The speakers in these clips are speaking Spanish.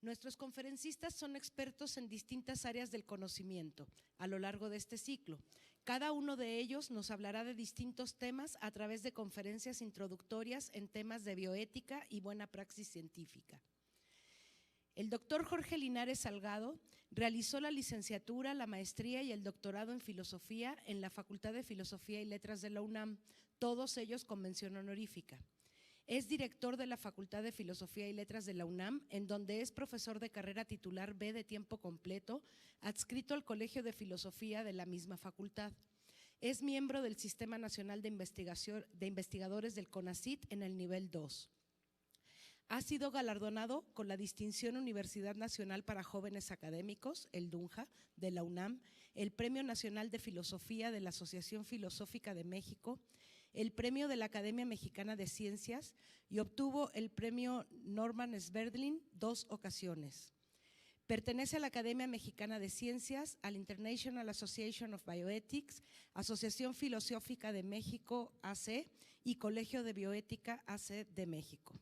Nuestros conferencistas son expertos en distintas áreas del conocimiento a lo largo de este ciclo. Cada uno de ellos nos hablará de distintos temas a través de conferencias introductorias en temas de bioética y buena praxis científica. El doctor Jorge Linares Salgado realizó la licenciatura, la maestría y el doctorado en filosofía en la Facultad de Filosofía y Letras de la UNAM, todos ellos con mención honorífica. Es director de la Facultad de Filosofía y Letras de la UNAM, en donde es profesor de carrera titular B de tiempo completo, adscrito al Colegio de Filosofía de la misma facultad. Es miembro del Sistema Nacional de Investigadores del CONACYT en el nivel 2. Ha sido galardonado con la distinción Universidad Nacional para Jóvenes Académicos, el DUNJA, de la UNAM, el Premio Nacional de Filosofía de la Asociación Filosófica de México, el Premio de la Academia Mexicana de Ciencias y obtuvo el Premio Norman Sverdlin 2 ocasiones. Pertenece a la Academia Mexicana de Ciencias, al International Association of Bioethics, Asociación Filosófica de México AC y Colegio de Bioética AC de México.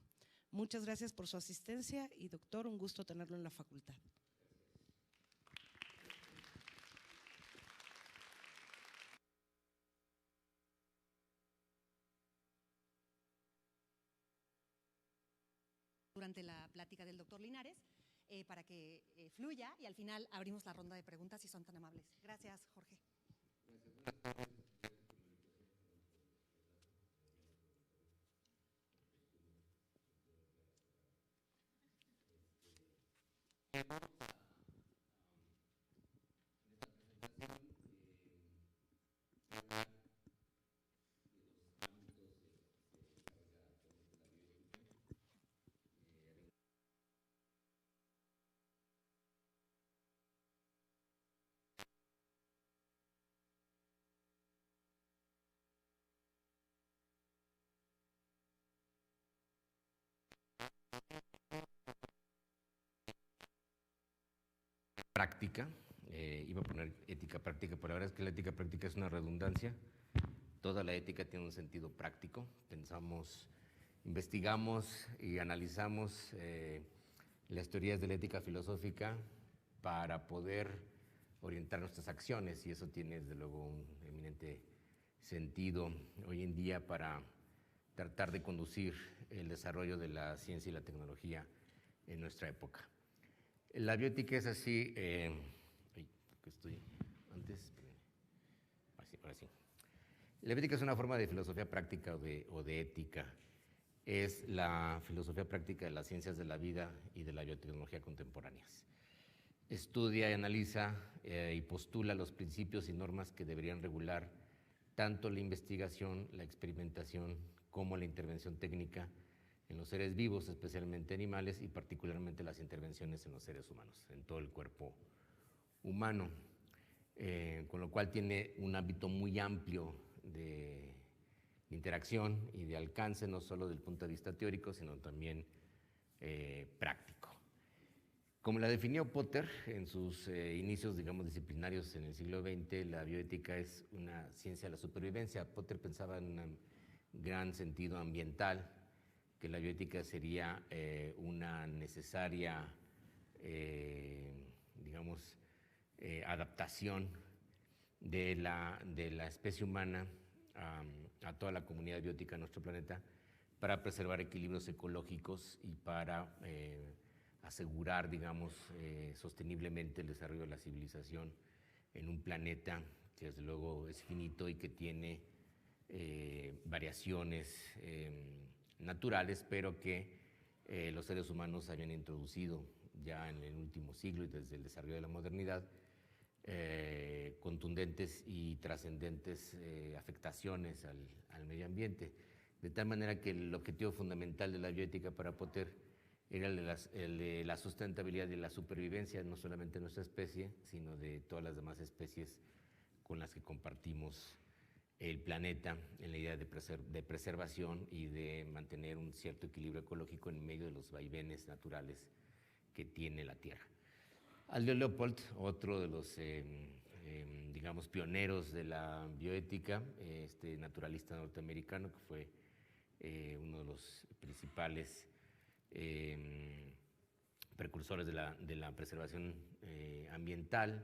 Muchas gracias por su asistencia y doctor, un gusto tenerlo en la facultad. Durante la plática del doctor Linares, para que fluya y al final abrimos la ronda de preguntas si son tan amables. Gracias, Jorge. Práctica, iba a poner ética práctica, pero la verdad es que la ética práctica es una redundancia. Toda la ética tiene un sentido práctico. Pensamos, investigamos y analizamos las teorías de la ética filosófica para poder orientar nuestras acciones, y eso tiene desde luego un eminente sentido hoy en día para tratar de conducir el desarrollo de la ciencia y la tecnología en nuestra época. La bioética es así, ahora sí. La bioética es una forma de filosofía práctica o de ética. Es la filosofía práctica de las ciencias de la vida y de la biotecnología contemporáneas. Estudia y analiza y postula los principios y normas que deberían regular tanto la investigación, la experimentación, como la intervención técnica en los seres vivos, especialmente animales, y particularmente las intervenciones en los seres humanos, en todo el cuerpo humano, con lo cual tiene un ámbito muy amplio de interacción y de alcance, no solo desde el punto de vista teórico, sino también práctico. Como la definió Potter en sus inicios, digamos, disciplinarios en el siglo XX, la bioética es una ciencia de la supervivencia. Potter pensaba en un gran sentido ambiental, que la bioética sería una necesaria, adaptación de la especie humana a toda la comunidad biótica de nuestro planeta para preservar equilibrios ecológicos y para asegurar, sosteniblemente el desarrollo de la civilización en un planeta que desde luego es finito y que tiene variaciones naturales, pero que los seres humanos habían introducido ya en el último siglo y desde el desarrollo de la modernidad, contundentes y trascendentes afectaciones al medio ambiente. De tal manera que el objetivo fundamental de la bioética para Potter era el de la sustentabilidad y la supervivencia, no solamente de nuestra especie, sino de todas las demás especies con las que compartimos el planeta, en la idea de preservación y de mantener un cierto equilibrio ecológico en medio de los vaivenes naturales que tiene la Tierra. Aldous Leopold, otro de los pioneros de la bioética, este naturalista norteamericano que fue uno de los principales precursores de la preservación ambiental.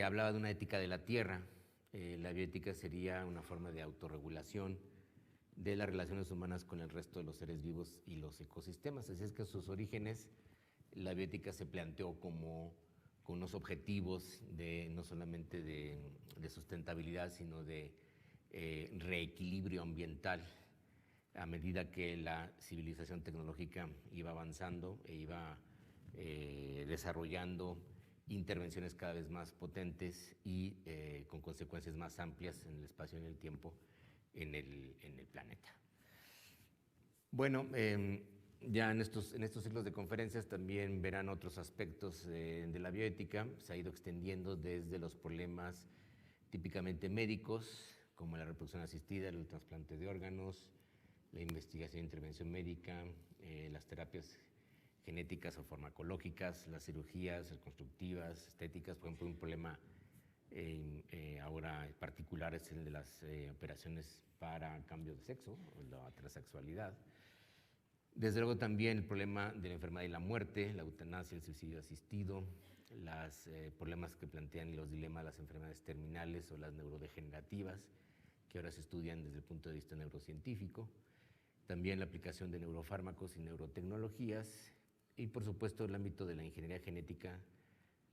Hablaba de una ética de la tierra. La bioética sería una forma de autorregulación de las relaciones humanas con el resto de los seres vivos y los ecosistemas. Así es que en sus orígenes la bioética se planteó como con unos objetivos no solamente de sustentabilidad, sino de reequilibrio ambiental. A medida que la civilización tecnológica iba avanzando e iba desarrollando intervenciones cada vez más potentes y con consecuencias más amplias en el espacio y en el tiempo en el planeta. Bueno, ya en estos ciclos de conferencias también verán otros aspectos de la bioética. Se ha ido extendiendo desde los problemas típicamente médicos, como la reproducción asistida, el trasplante de órganos, la investigación e intervención médica, las terapias genéticas o farmacológicas, las cirugías reconstructivas, estéticas. Por ejemplo, un problema ahora particular es el de las operaciones para cambio de sexo, o la transexualidad. Desde luego también el problema de la enfermedad y la muerte, la eutanasia, el suicidio asistido, los problemas que plantean los dilemas de las enfermedades terminales o las neurodegenerativas, que ahora se estudian desde el punto de vista neurocientífico. También la aplicación de neurofármacos y neurotecnologías, y por supuesto el ámbito de la ingeniería genética,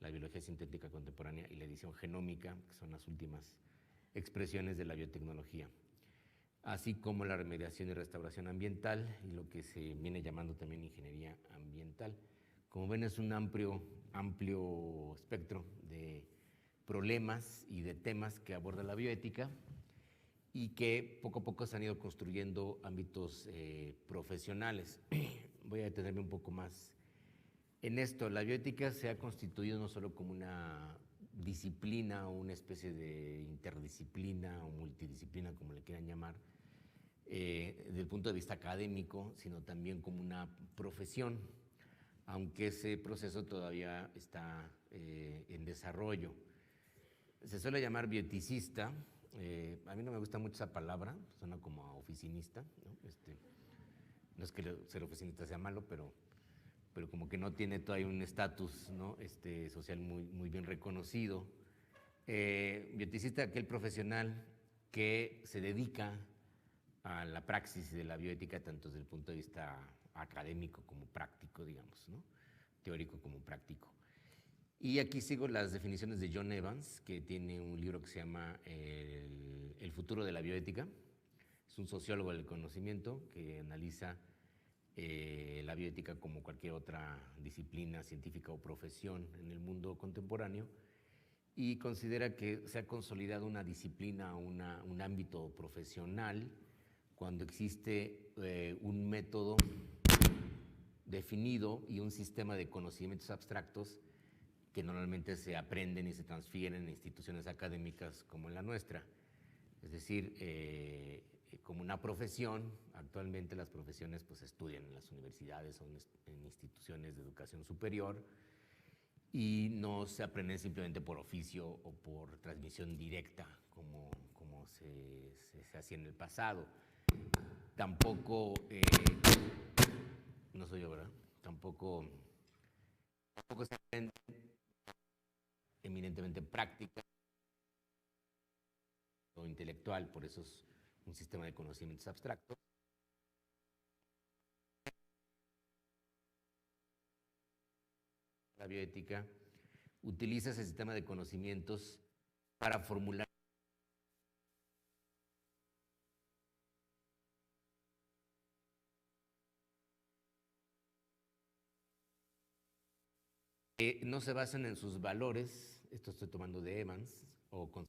la biología sintética contemporánea y la edición genómica, que son las últimas expresiones de la biotecnología, así como la remediación y restauración ambiental y lo que se viene llamando también ingeniería ambiental. Como ven, es un amplio espectro de problemas y de temas que aborda la bioética y que poco a poco se han ido construyendo ámbitos profesionales. Voy a detenerme un poco más en esto. La bioética se ha constituido no solo como una disciplina o una especie de interdisciplina o multidisciplina, como le quieran llamar, desde el punto de vista académico, sino también como una profesión, aunque ese proceso todavía está en desarrollo. Se suele llamar bioeticista. A mí no me gusta mucho esa palabra, suena como a oficinista, ¿no? No es que ser oficinista sea malo, pero como que no tiene todavía un estatus, ¿no? Social muy bien reconocido. Bioeticista, aquel profesional que se dedica a la praxis de la bioética, tanto desde el punto de vista académico como práctico, digamos, ¿no? Teórico como práctico. Y aquí sigo las definiciones de John Evans, que tiene un libro que se llama El futuro de la bioética. Es un sociólogo del conocimiento que analiza la bioética como cualquier otra disciplina científica o profesión en el mundo contemporáneo, y considera que se ha consolidado una disciplina, un ámbito profesional, cuando existe un método definido y un sistema de conocimientos abstractos que normalmente se aprenden y se transfieren en instituciones académicas como en la nuestra. Es decir, como una profesión, actualmente las profesiones pues, se estudian en las universidades o en instituciones de educación superior y no se aprenden simplemente por oficio o por transmisión directa como se hacía en el pasado. Tampoco, no soy yo, ¿verdad? Tampoco se aprende eminentemente práctica o intelectual, por eso es un sistema de conocimientos abstractos. La bioética utiliza ese sistema de conocimientos para formular no se basan en sus valores, esto estoy tomando de Evans, o con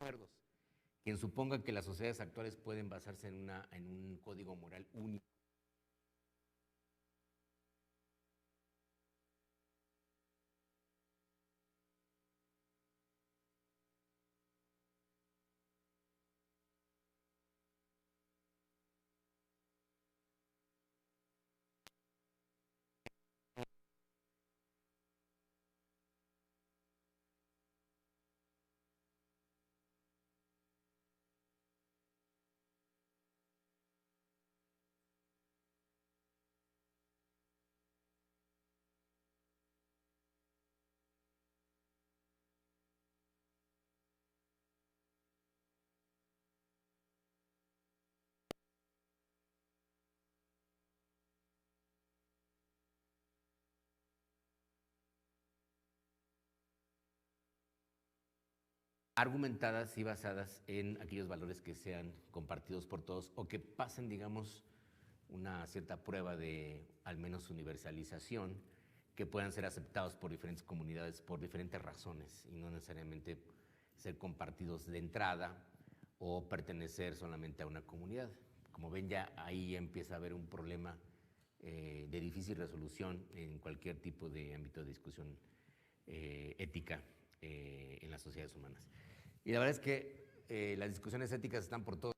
acuerdos. Quien suponga que las sociedades actuales pueden basarse en un código moral único. Argumentadas y basadas en aquellos valores que sean compartidos por todos o que pasen, digamos, una cierta prueba de al menos universalización, que puedan ser aceptados por diferentes comunidades por diferentes razones y no necesariamente ser compartidos de entrada o pertenecer solamente a una comunidad. Como ven, ya ahí empieza a haber un problema de difícil resolución en cualquier tipo de ámbito de discusión ética en las sociedades humanas. Y la verdad es que las discusiones éticas están por todo.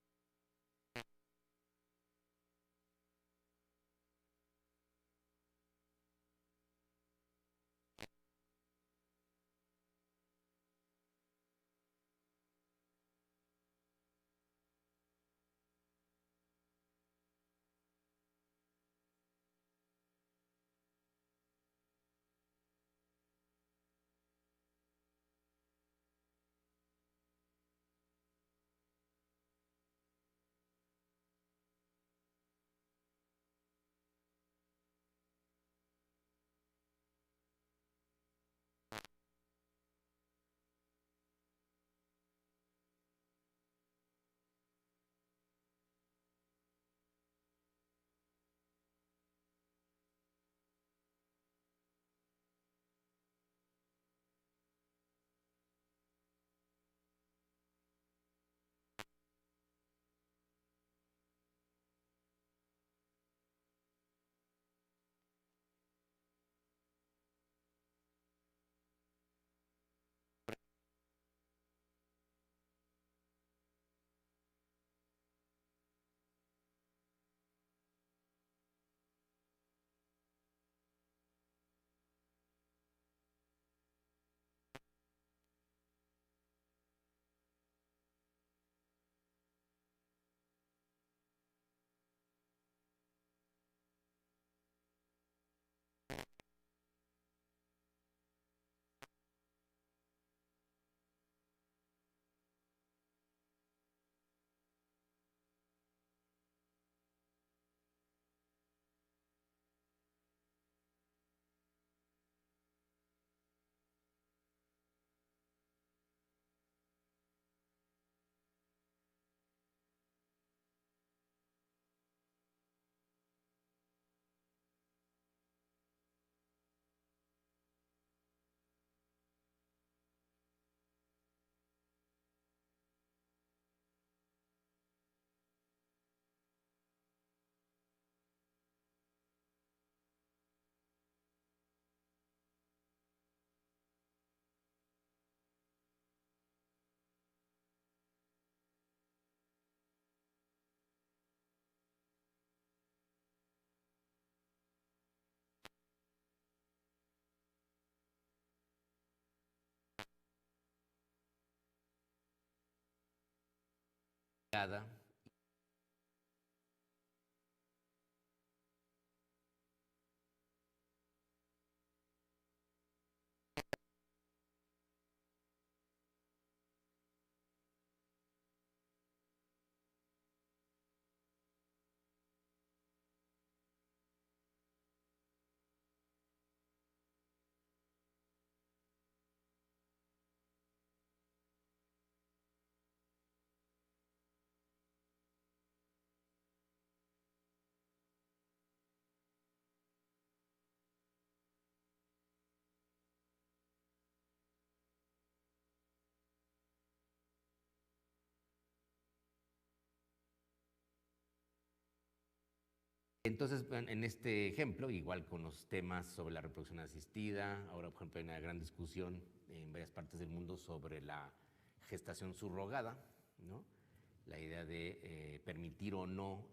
Entonces, en este ejemplo, igual con los temas sobre la reproducción asistida, ahora por ejemplo hay una gran discusión en varias partes del mundo sobre la gestación subrogada, ¿no? La idea de permitir o no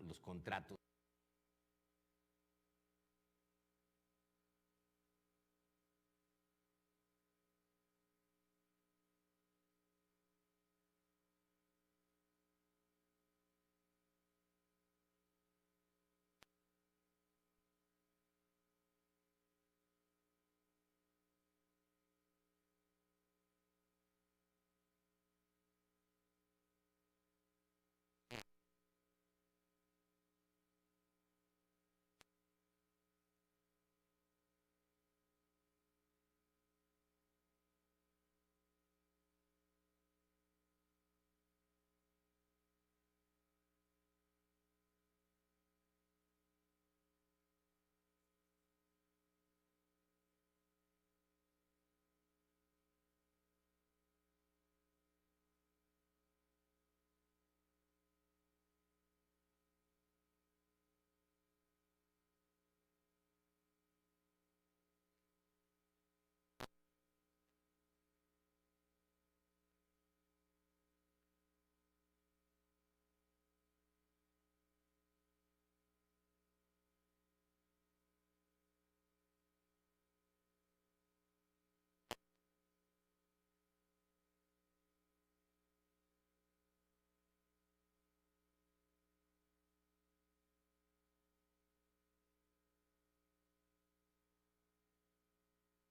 los contratos.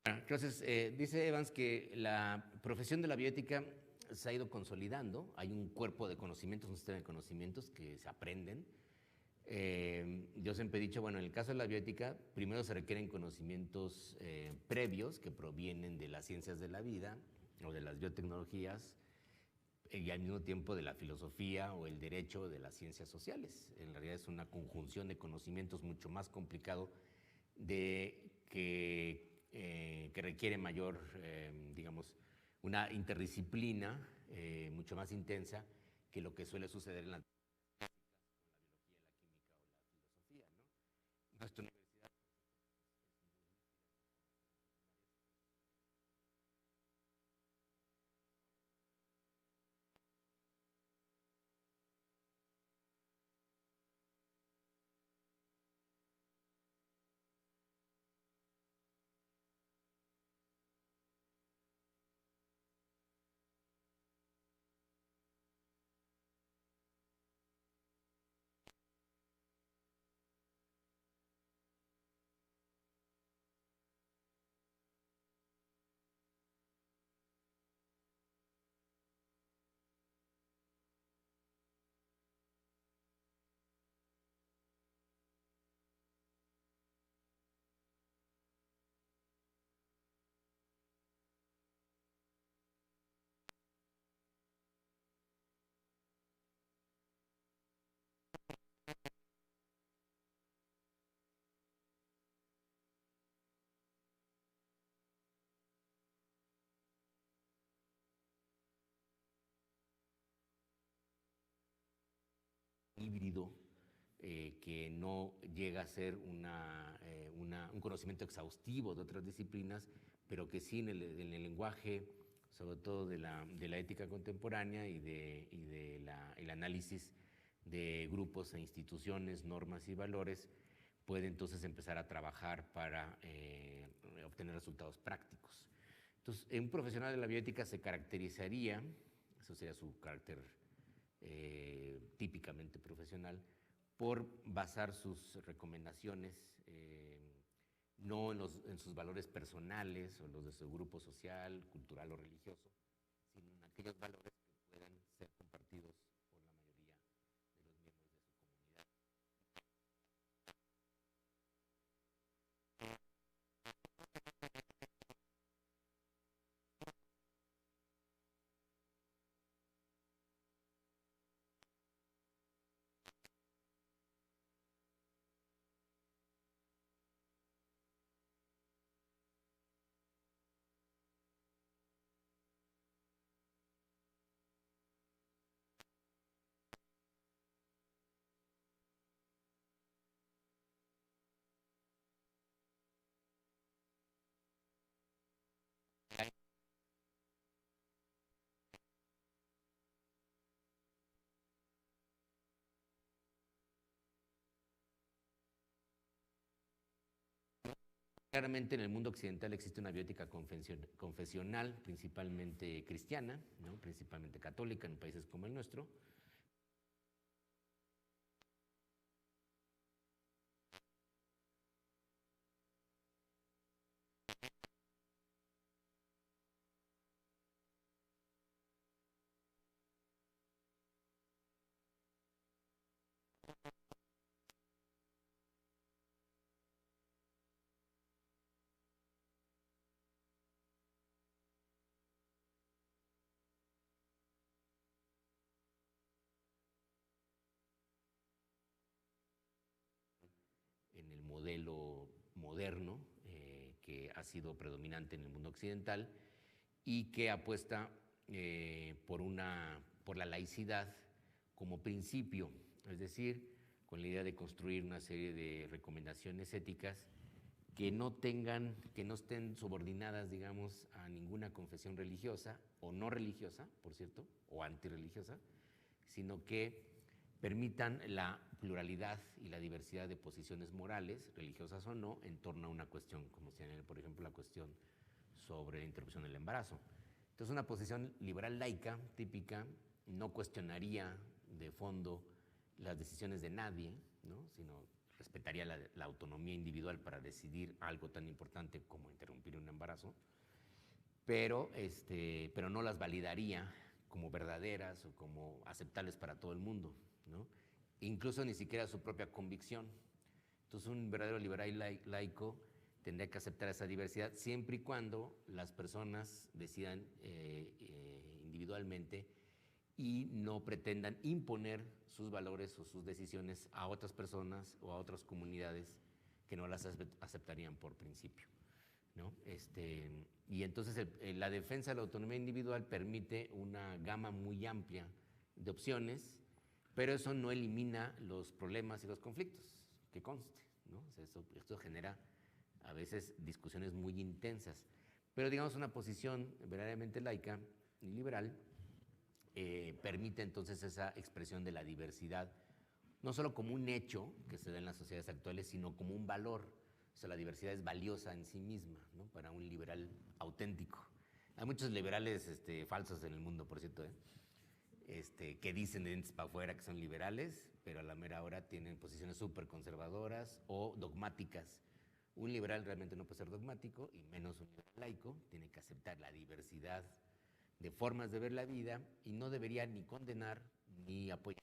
Entonces, dice Evans que la profesión de la bioética se ha ido consolidando, hay un cuerpo de conocimientos, un sistema de conocimientos que se aprenden. Yo siempre he dicho, bueno, en el caso de la bioética, primero se requieren conocimientos previos que provienen de las ciencias de la vida o de las biotecnologías y al mismo tiempo de la filosofía o el derecho de las ciencias sociales. En realidad es una conjunción de conocimientos mucho más complicado que requiere mayor, digamos, una interdisciplina mucho más intensa que lo que suele suceder en la biología, la química o la filosofía, ¿no? Nuestra universidad híbrido que no llega a ser un conocimiento exhaustivo de otras disciplinas, pero que sí en el lenguaje, sobre todo de la ética contemporánea y el análisis de grupos e instituciones, normas y valores, puede entonces empezar a trabajar para obtener resultados prácticos. Entonces, un profesional de la bioética se caracterizaría, eso sería su carácter típicamente profesional, por basar sus recomendaciones no en sus valores personales o los de su grupo social, cultural o religioso, sino en aquellos valores que puedan ser compartidos por la mayoría de los miembros de su comunidad. Claramente en el mundo occidental existe una bioética confesional, principalmente cristiana, ¿no? Principalmente católica en países como el nuestro. En el modelo moderno que ha sido predominante en el mundo occidental y que apuesta por la laicidad como principio, es decir, con la idea de construir una serie de recomendaciones éticas que no estén subordinadas, digamos, a ninguna confesión religiosa o no religiosa, por cierto, o antirreligiosa, sino que permitan la pluralidad y la diversidad de posiciones morales, religiosas o no, en torno a una cuestión, como sería, por ejemplo, la cuestión sobre la interrupción del embarazo. Entonces, una posición liberal laica típica no cuestionaría de fondo las decisiones de nadie, ¿no? Sino respetaría la autonomía individual para decidir algo tan importante como interrumpir un embarazo, pero no las validaría como verdaderas o como aceptables para todo el mundo, ¿no? Incluso ni siquiera su propia convicción. Entonces, un verdadero liberal laico tendría que aceptar esa diversidad siempre y cuando las personas decidan individualmente y no pretendan imponer sus valores o sus decisiones a otras personas o a otras comunidades que no las aceptarían por principio, ¿no? Y entonces la defensa de la autonomía individual permite una gama muy amplia de opciones, pero eso no elimina los problemas y los conflictos, que conste, ¿no? O sea, esto genera a veces discusiones muy intensas, pero digamos una posición verdaderamente laica y liberal permite entonces esa expresión de la diversidad, no solo como un hecho que se da en las sociedades actuales, sino como un valor. O sea, la diversidad es valiosa en sí misma, ¿no? Para un liberal auténtico. Hay muchos liberales falsos en el mundo, por cierto, que dicen de dientes para afuera que son liberales, pero a la mera hora tienen posiciones súper conservadoras o dogmáticas. Un liberal realmente no puede ser dogmático, y menos un liberal laico, tiene que aceptar la diversidad de formas de ver la vida y no debería ni condenar ni apoyar.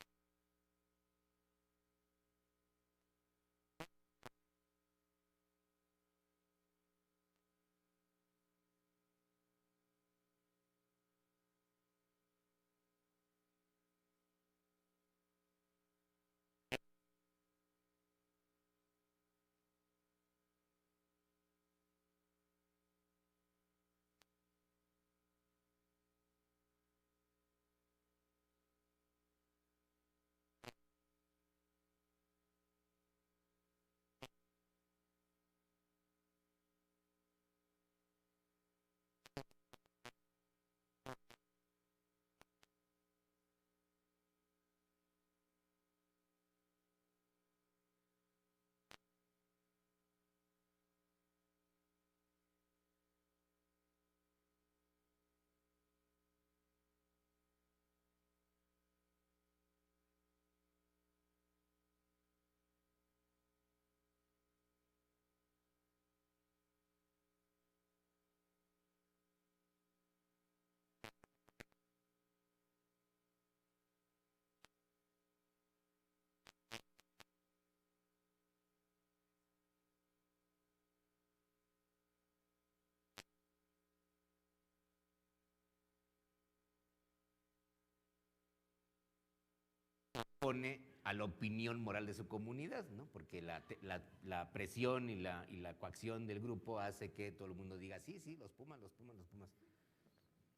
Pone a la opinión moral de su comunidad, ¿no? Porque la presión y la coacción del grupo hace que todo el mundo diga, sí, sí, los Pumas, los Pumas, los Pumas.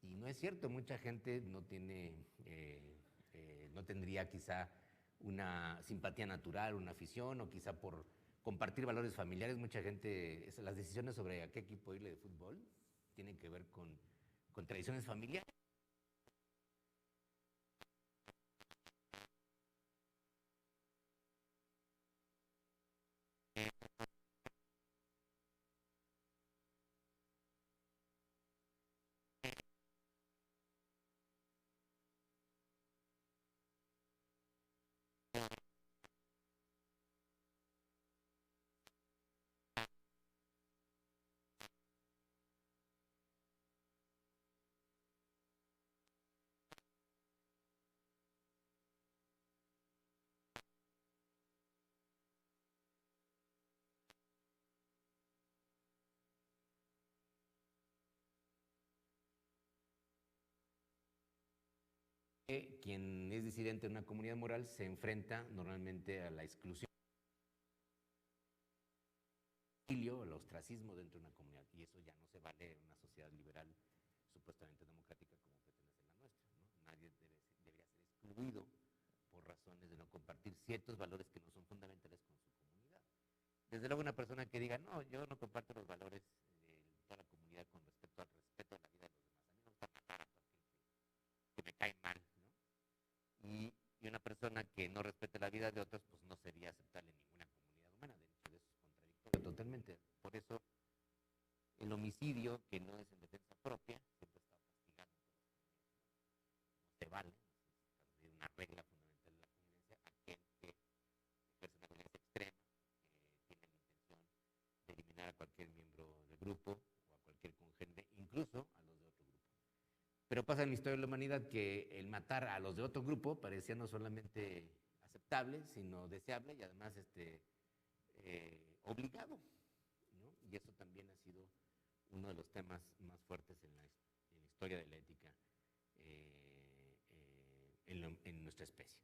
Y no es cierto, mucha gente no tendría quizá una simpatía natural, una afición, o quizá por compartir valores familiares. Mucha gente, las decisiones sobre a qué equipo irle de fútbol tienen que ver con tradiciones familiares. quien es disidente en una comunidad moral se enfrenta normalmente a la exclusión, al ostracismo dentro de una comunidad, y eso ya no se vale en una sociedad liberal supuestamente democrática como pertenece la nuestra, ¿no? Nadie debería ser excluido por razones de no compartir ciertos valores que no son fundamentales con su comunidad. Desde luego una persona que diga, no, yo no comparto los valores de toda la comunidad con respecto al respeto a la vida de los demás, a mí no me gusta matar a todo aquel que me cae mal, ¿no? Y una persona que no respete la vida de otros, pues no sería aceptable en ninguna comunidad humana. De hecho, eso es contradictorio totalmente. Por eso, el homicidio, que no es en defensa propia, siempre está castigado en todas las comunidades. No se vale, es una regla fundamental de la convivencia, aquel que ejerce una violencia extrema, tiene la intención de eliminar a cualquier miembro del grupo o a cualquier congénere, incluso a los de otro grupo. Pero pasa en la historia de la humanidad que el matar a los de otro grupo parecía no solamente aceptable, sino deseable y además obligado, ¿no? Y eso también ha sido uno de los temas más fuertes en la historia de la ética en nuestra especie.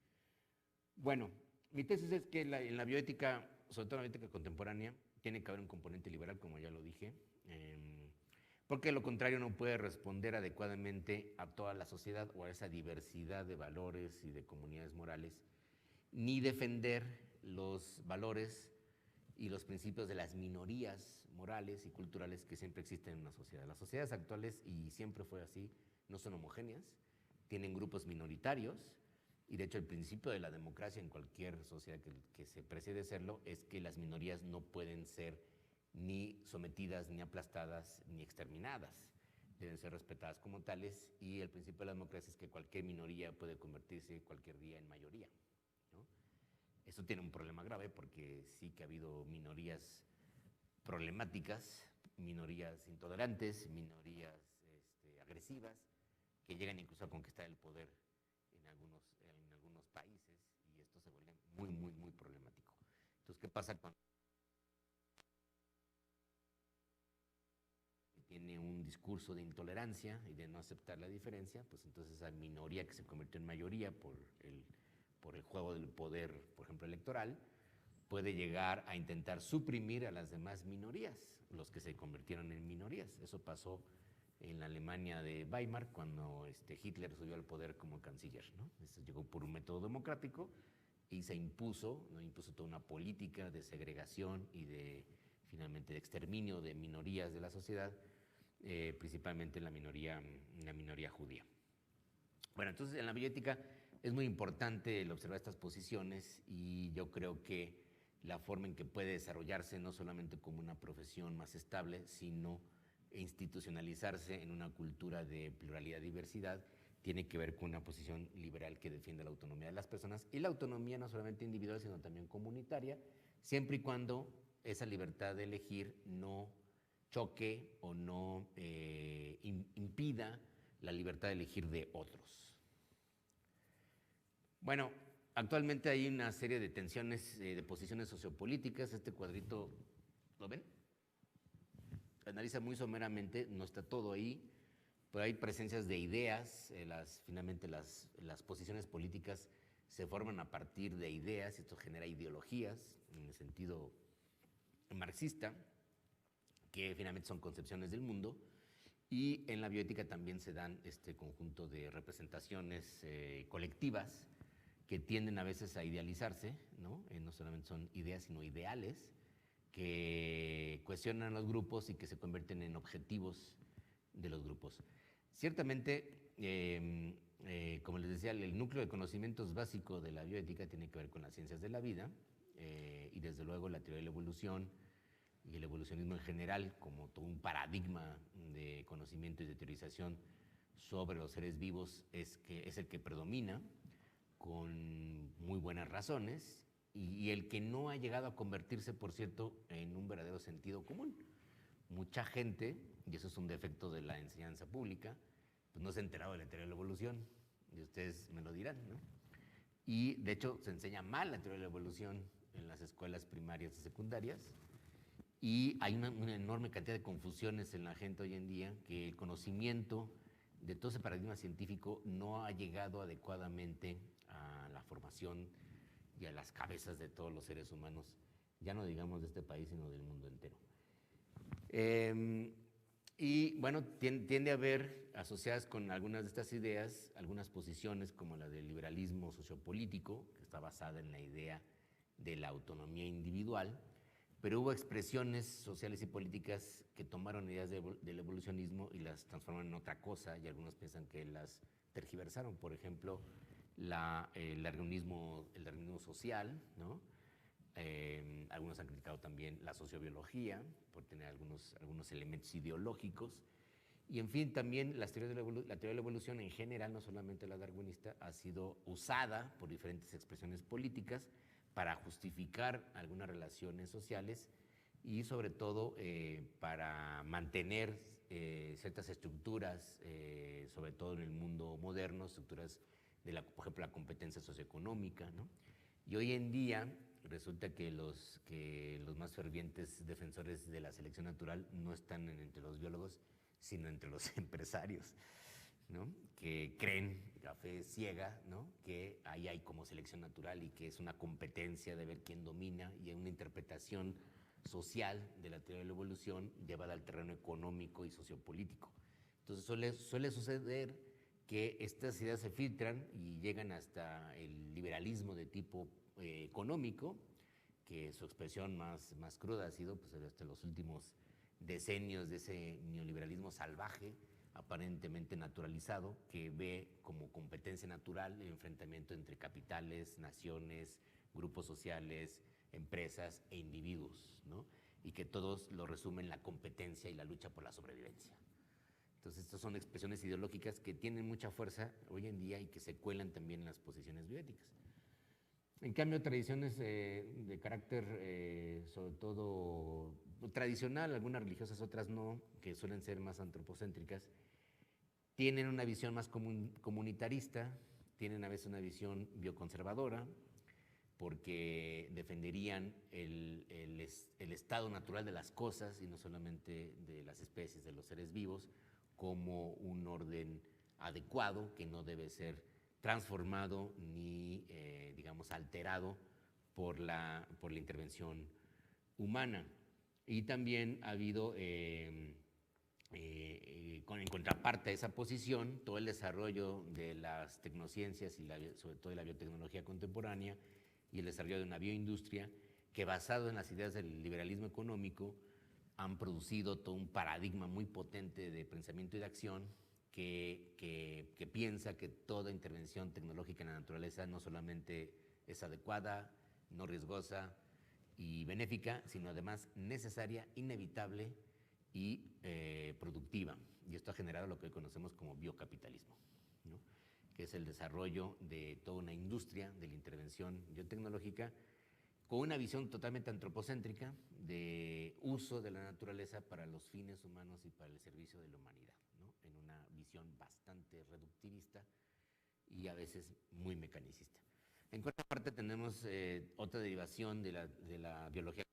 Bueno, mi tesis es que en la bioética, sobre todo en la bioética contemporánea, tiene que haber un componente liberal, como ya lo dije, porque lo contrario no puede responder adecuadamente a toda la sociedad o a esa diversidad de valores y de comunidades morales, ni defender los valores y los principios de las minorías morales y culturales que siempre existen en una sociedad. Las sociedades actuales, y siempre fue así, no son homogéneas, tienen grupos minoritarios, y de hecho el principio de la democracia en cualquier sociedad que se precede serlo es que las minorías no pueden ser ni sometidas, ni aplastadas, ni exterminadas. Deben ser respetadas como tales, y el principio de la democracia es que cualquier minoría puede convertirse cualquier día en mayoría, ¿no? Eso tiene un problema grave porque sí que ha habido minorías problemáticas, minorías intolerantes, minorías agresivas, que llegan incluso a conquistar el poder en algunos países, y esto se vuelve muy, muy, muy problemático. Entonces, ¿qué pasa cuando tiene un discurso de intolerancia y de no aceptar la diferencia? Pues entonces esa minoría que se convirtió en mayoría por el juego del poder, por ejemplo, electoral, puede llegar a intentar suprimir a las demás minorías, los que se convirtieron en minorías. Eso pasó en la Alemania de Weimar, cuando Hitler subió al poder como canciller, ¿no? Eso llegó por un método democrático y se impuso, ¿no? Impuso toda una política de segregación y finalmente de exterminio de minorías de la sociedad, principalmente la minoría judía. Bueno, entonces en la bioética es muy importante el observar estas posiciones, y yo creo que la forma en que puede desarrollarse no solamente como una profesión más estable, sino institucionalizarse en una cultura de pluralidad y diversidad, tiene que ver con una posición liberal que defiende la autonomía de las personas, y la autonomía no solamente individual, sino también comunitaria, siempre y cuando esa libertad de elegir no choque o no impida la libertad de elegir de otros. Bueno, actualmente hay una serie de tensiones de posiciones sociopolíticas. Este cuadrito, ¿lo ven? Analiza muy someramente, no está todo ahí, pero hay presencias de ideas. Finalmente las posiciones políticas se forman a partir de ideas, y esto genera ideologías en el sentido marxista, que finalmente son concepciones del mundo, y en la bioética también se dan este conjunto de representaciones colectivas que tienden a veces a idealizarse, ¿no? No solamente son ideas, sino ideales, que cuestionan a los grupos y que se convierten en objetivos de los grupos. Ciertamente, como les decía, el núcleo de conocimientos básico de la bioética tiene que ver con las ciencias de la vida, y desde luego la teoría de la evolución y el evolucionismo en general, como todo un paradigma de conocimiento y de teorización sobre los seres vivos, es el que predomina, con muy buenas razones, y el que no ha llegado a convertirse, por cierto, en un verdadero sentido común. Mucha gente, y eso es un defecto de la enseñanza pública, pues no se ha enterado de la teoría de la evolución, y ustedes me lo dirán, ¿no? Y de hecho se enseña mal la teoría de la evolución en las escuelas primarias y secundarias, y hay una enorme cantidad de confusiones en la gente hoy en día, que el conocimiento de todo ese paradigma científico no ha llegado adecuadamente a la formación y a las cabezas de todos los seres humanos, ya no digamos de este país, sino del mundo entero. Y bueno, tiende a haber asociadas con algunas de estas ideas, algunas posiciones como la del liberalismo sociopolítico, que está basada en la idea de la autonomía individual, pero hubo expresiones sociales y políticas que tomaron ideas del evolucionismo y las transformaron en otra cosa, y algunos piensan que las tergiversaron. Por ejemplo, el darwinismo social, ¿no? Algunos han criticado también la sociobiología por tener algunos elementos ideológicos. Y en fin, también la teoría de la evolución en general, no solamente la darwinista, ha sido usada por diferentes expresiones políticas para justificar algunas relaciones sociales y sobre todo para mantener ciertas estructuras, sobre todo en el mundo moderno, estructuras de, por ejemplo, la competencia socioeconómica, ¿no? Y hoy en día resulta que los más fervientes defensores de la selección natural no están entre los biólogos, sino entre los empresarios, ¿no? Que creen, la fe ciega, ¿no? Que ahí hay como selección natural y que es una competencia de ver quién domina, y hay una interpretación social de la teoría de la evolución llevada al terreno económico y sociopolítico. Entonces suele suceder que estas ideas se filtran y llegan hasta el liberalismo de tipo económico, que su expresión más cruda ha sido pues, hasta los últimos decenios de ese neoliberalismo salvaje, aparentemente naturalizado, que ve como competencia natural el enfrentamiento entre capitales, naciones, grupos sociales, empresas e individuos, ¿no? Y que todos lo resumen en la competencia y la lucha por la sobrevivencia. Entonces, estas son expresiones ideológicas que tienen mucha fuerza hoy en día y que se cuelan también en las posiciones bioéticas. En cambio, tradiciones de carácter, sobre todo tradicional, algunas religiosas, otras no, que suelen ser más antropocéntricas, tienen una visión más comunitarista, tienen a veces una visión bioconservadora, porque defenderían el estado natural de las cosas y no solamente de las especies, de los seres vivos, como un orden adecuado que no debe ser transformado ni, digamos, alterado por la intervención humana. Y también ha habido, en contraparte a esa posición, todo el desarrollo de las tecnociencias y sobre todo de la biotecnología contemporánea y el desarrollo de una bioindustria que, basado en las ideas del liberalismo económico, han producido todo un paradigma muy potente de pensamiento y de acción que piensa que toda intervención tecnológica en la naturaleza no solamente es adecuada, no riesgosa y benéfica, sino además necesaria, inevitable y productiva. Y esto ha generado lo que hoy conocemos como biocapitalismo, ¿no? Que es el desarrollo de toda una industria de la intervención biotecnológica con una visión totalmente antropocéntrica de uso de la naturaleza para los fines humanos y para el servicio de la humanidad, ¿no? En una visión bastante reductivista y a veces muy mecanicista. En contraparte tenemos otra derivación de la biología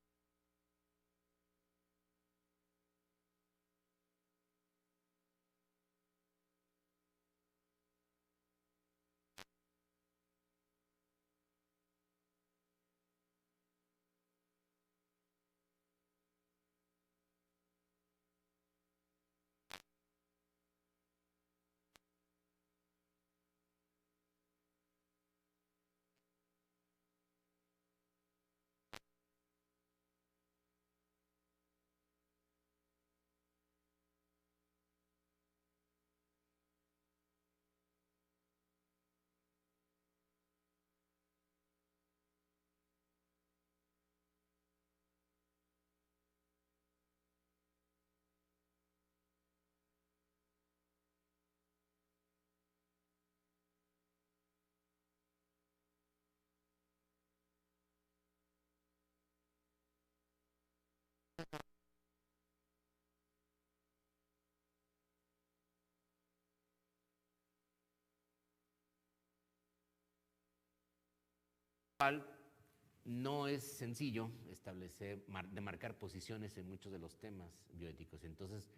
no es sencillo establecer, demarcar posiciones en muchos de los temas bioéticos. Entonces,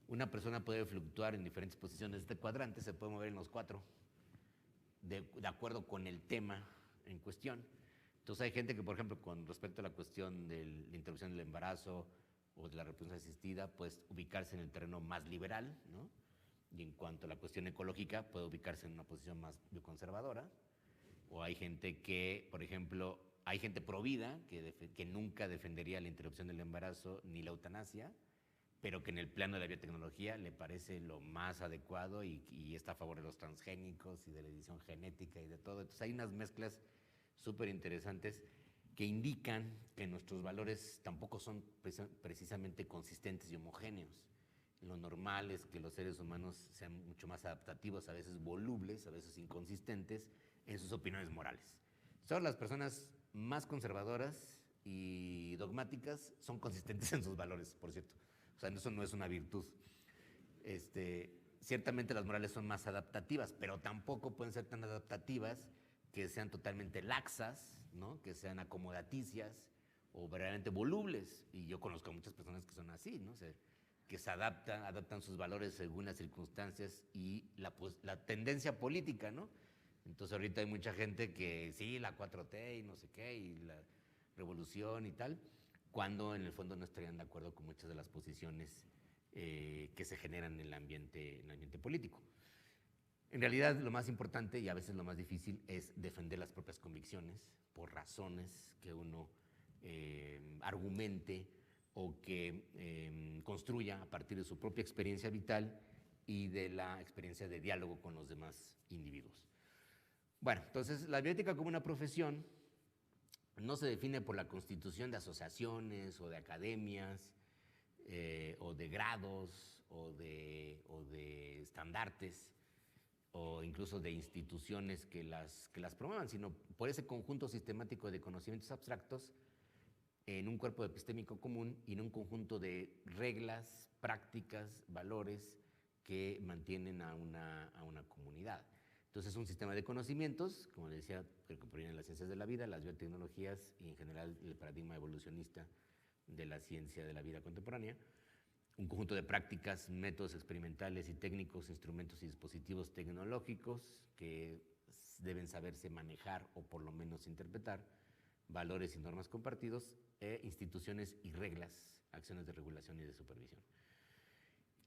Una persona puede fluctuar en diferentes posiciones. Este cuadrante se puede mover en los 4, de acuerdo con el tema en cuestión. Entonces hay gente que, por ejemplo, con respecto a la cuestión de la interrupción del embarazo o de la reproducción asistida, pues ubicarse en el terreno más liberal, ¿no? Y en cuanto a la cuestión ecológica, puede ubicarse en una posición más bioconservadora. O hay gente que, por ejemplo, hay gente provida que nunca defendería la interrupción del embarazo ni la eutanasia, pero que en el plano de la biotecnología le parece lo más adecuado y está a favor de los transgénicos y de la edición genética y de todo. Entonces hay unas mezclas súper interesantes que indican que nuestros valores tampoco son precisamente consistentes y homogéneos. Lo normal es que los seres humanos sean mucho más adaptativos, a veces volubles, a veces inconsistentes en sus opiniones morales. Solo las personas más conservadoras y dogmáticas son consistentes en sus valores, por cierto. O sea, eso no es una virtud. Ciertamente las morales son más adaptativas, pero tampoco pueden ser tan adaptativas que sean totalmente laxas, ¿no? Que sean acomodaticias o verdaderamente volubles. Y yo conozco a muchas personas que son así, ¿no? O sea, que se adaptan sus valores según las circunstancias y la tendencia política, ¿no? Entonces ahorita hay mucha gente que sí, la 4T y no sé qué, y la revolución y tal, cuando en el fondo no estarían de acuerdo con muchas de las posiciones que se generan en el ambiente político. En realidad lo más importante y a veces lo más difícil es defender las propias convicciones por razones que uno argumente o que construya a partir de su propia experiencia vital y de la experiencia de diálogo con los demás individuos. Bueno, entonces la bioética como una profesión no se define por la constitución de asociaciones o de academias o de grados o de estandartes o incluso de instituciones que las promuevan, sino por ese conjunto sistemático de conocimientos abstractos en un cuerpo epistémico común y en un conjunto de reglas, prácticas, valores que mantienen a una comunidad. Entonces es un sistema de conocimientos, como les decía, que provienen las ciencias de la vida, las biotecnologías y en general el paradigma evolucionista de la ciencia de la vida contemporánea, un conjunto de prácticas, métodos experimentales y técnicos, instrumentos y dispositivos tecnológicos que deben saberse manejar o por lo menos interpretar, valores y normas compartidos, instituciones y reglas, acciones de regulación y de supervisión.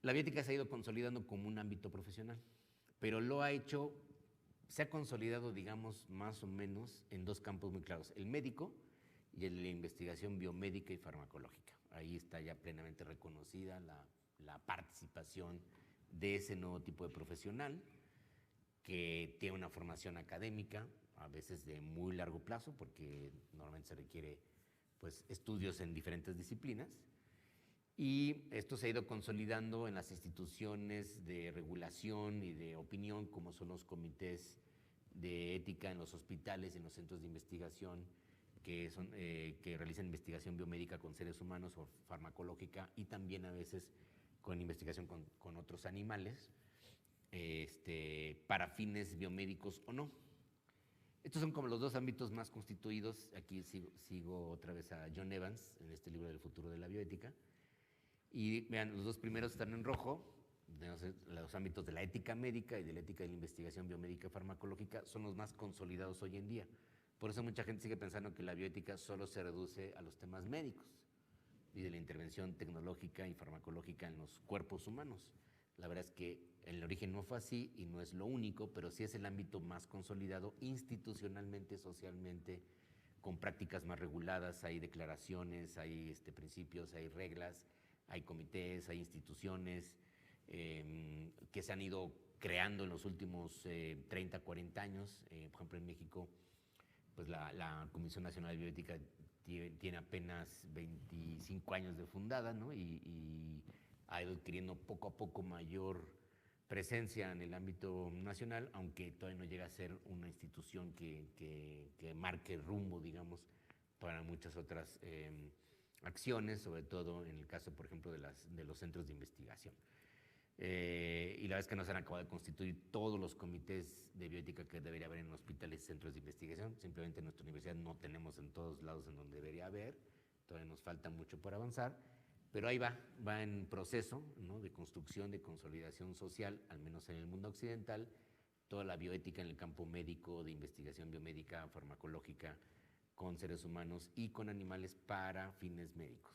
La bioética se ha ido consolidando como un ámbito profesional, pero se ha consolidado, digamos, más o menos en dos campos muy claros, el médico y el de la investigación biomédica y farmacológica. Ahí está ya plenamente reconocida la participación de ese nuevo tipo de profesional que tiene una formación académica, a veces de muy largo plazo, porque normalmente se requiere pues, estudios en diferentes disciplinas, y esto se ha ido consolidando en las instituciones de regulación y de opinión, como son los comités de ética en los hospitales y en los centros de investigación que realizan investigación biomédica con seres humanos o farmacológica y también a veces con investigación con otros animales para fines biomédicos o no. Estos son como los dos ámbitos más constituidos. Aquí sigo otra vez a John Evans en este libro del futuro de la bioética. Y vean, los dos primeros están en rojo, los ámbitos de la ética médica y de la ética de la investigación biomédica farmacológica son los más consolidados hoy en día. Por eso mucha gente sigue pensando que la bioética solo se reduce a los temas médicos y de la intervención tecnológica y farmacológica en los cuerpos humanos. La verdad es que en el origen no fue así y no es lo único, pero sí es el ámbito más consolidado institucionalmente, socialmente, con prácticas más reguladas. Hay declaraciones, hay principios, hay reglas, hay comités, hay instituciones que se han ido creando en los últimos 30, 40 años. Por ejemplo, en México, pues la Comisión Nacional de Bioética tiene apenas 25 años de fundada, ¿no? Y ha ido adquiriendo poco a poco mayor presencia en el ámbito nacional, aunque todavía no llega a ser una institución que marque rumbo, digamos, para muchas otras acciones, sobre todo en el caso, por ejemplo, de los centros de investigación. Y la verdad es que no se han acabado de constituir todos los comités de bioética que debería haber en hospitales y centros de investigación. Simplemente en nuestra universidad no tenemos en todos lados en donde debería haber. Todavía nos falta mucho por avanzar, Pero ahí va en proceso, ¿no?, de construcción, de consolidación social, al menos en el mundo occidental, toda la bioética en el campo médico, de investigación biomédica, farmacológica, con seres humanos y con animales para fines médicos.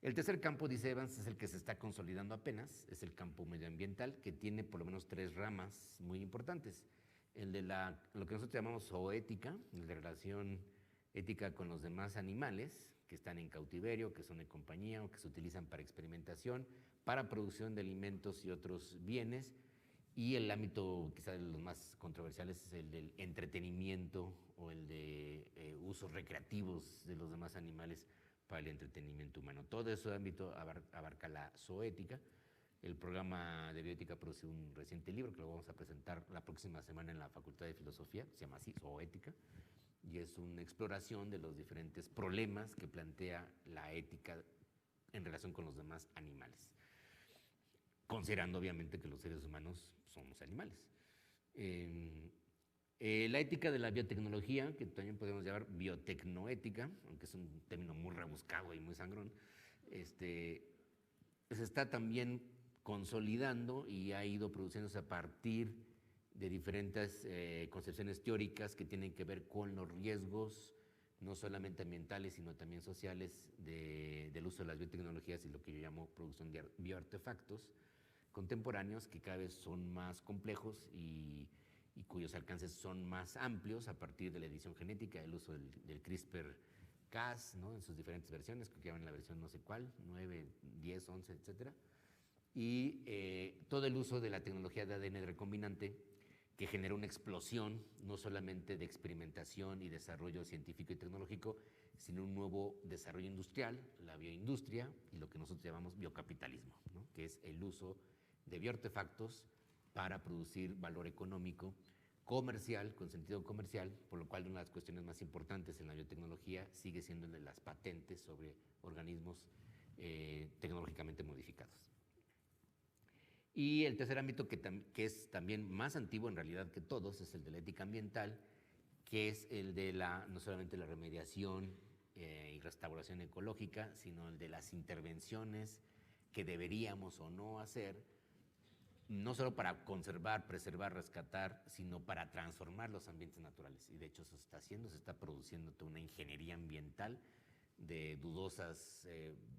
El tercer campo, dice Evans, es el que se está consolidando apenas, es el campo medioambiental, que tiene por lo menos 3 ramas muy importantes. El de lo que nosotros llamamos zooética, el de relación ética con los demás animales, que están en cautiverio, que son de compañía o que se utilizan para experimentación, para producción de alimentos y otros bienes. Y el ámbito quizá de los más controversiales es el del entretenimiento o el de usos recreativos de los demás animales para el entretenimiento humano. Todo ese ámbito abarca la zooética. El programa de bioética produce un reciente libro que lo vamos a presentar la próxima semana en la Facultad de Filosofía, se llama así, Zooética, y es una exploración de los diferentes problemas que plantea la ética en relación con los demás animales, considerando obviamente que los seres humanos somos animales. La ética de la biotecnología, que también podemos llamar biotecnoética, aunque es un término muy rebuscado y muy sangrón, se está también consolidando y ha ido produciéndose a partir de diferentes concepciones teóricas que tienen que ver con los riesgos, no solamente ambientales, sino también sociales, del uso de las biotecnologías y lo que yo llamo producción de bioartefactos contemporáneos, que cada vez son más complejos y cuyos alcances son más amplios a partir de la edición genética, el uso del CRISPR-Cas, ¿no?, en sus diferentes versiones, que llaman la versión no sé cuál, 9, 10, 11, etc. Y todo el uso de la tecnología de ADN recombinante, que generó una explosión no solamente de experimentación y desarrollo científico y tecnológico, sino un nuevo desarrollo industrial, la bioindustria, y lo que nosotros llamamos biocapitalismo, ¿no?, que es el uso de bioartefactos para producir valor económico, comercial, con sentido comercial, por lo cual una de las cuestiones más importantes en la biotecnología sigue siendo de las patentes sobre organismos tecnológicamente modificados. Y el tercer ámbito, que es también más antiguo en realidad que todos, es el de la ética ambiental, que es el de no solamente la remediación y restauración ecológica, sino el de las intervenciones que deberíamos o no hacer, no solo para conservar, preservar, rescatar, sino para transformar los ambientes naturales. Y de hecho eso se está haciendo, se está produciendo toda una ingeniería ambiental de dudosas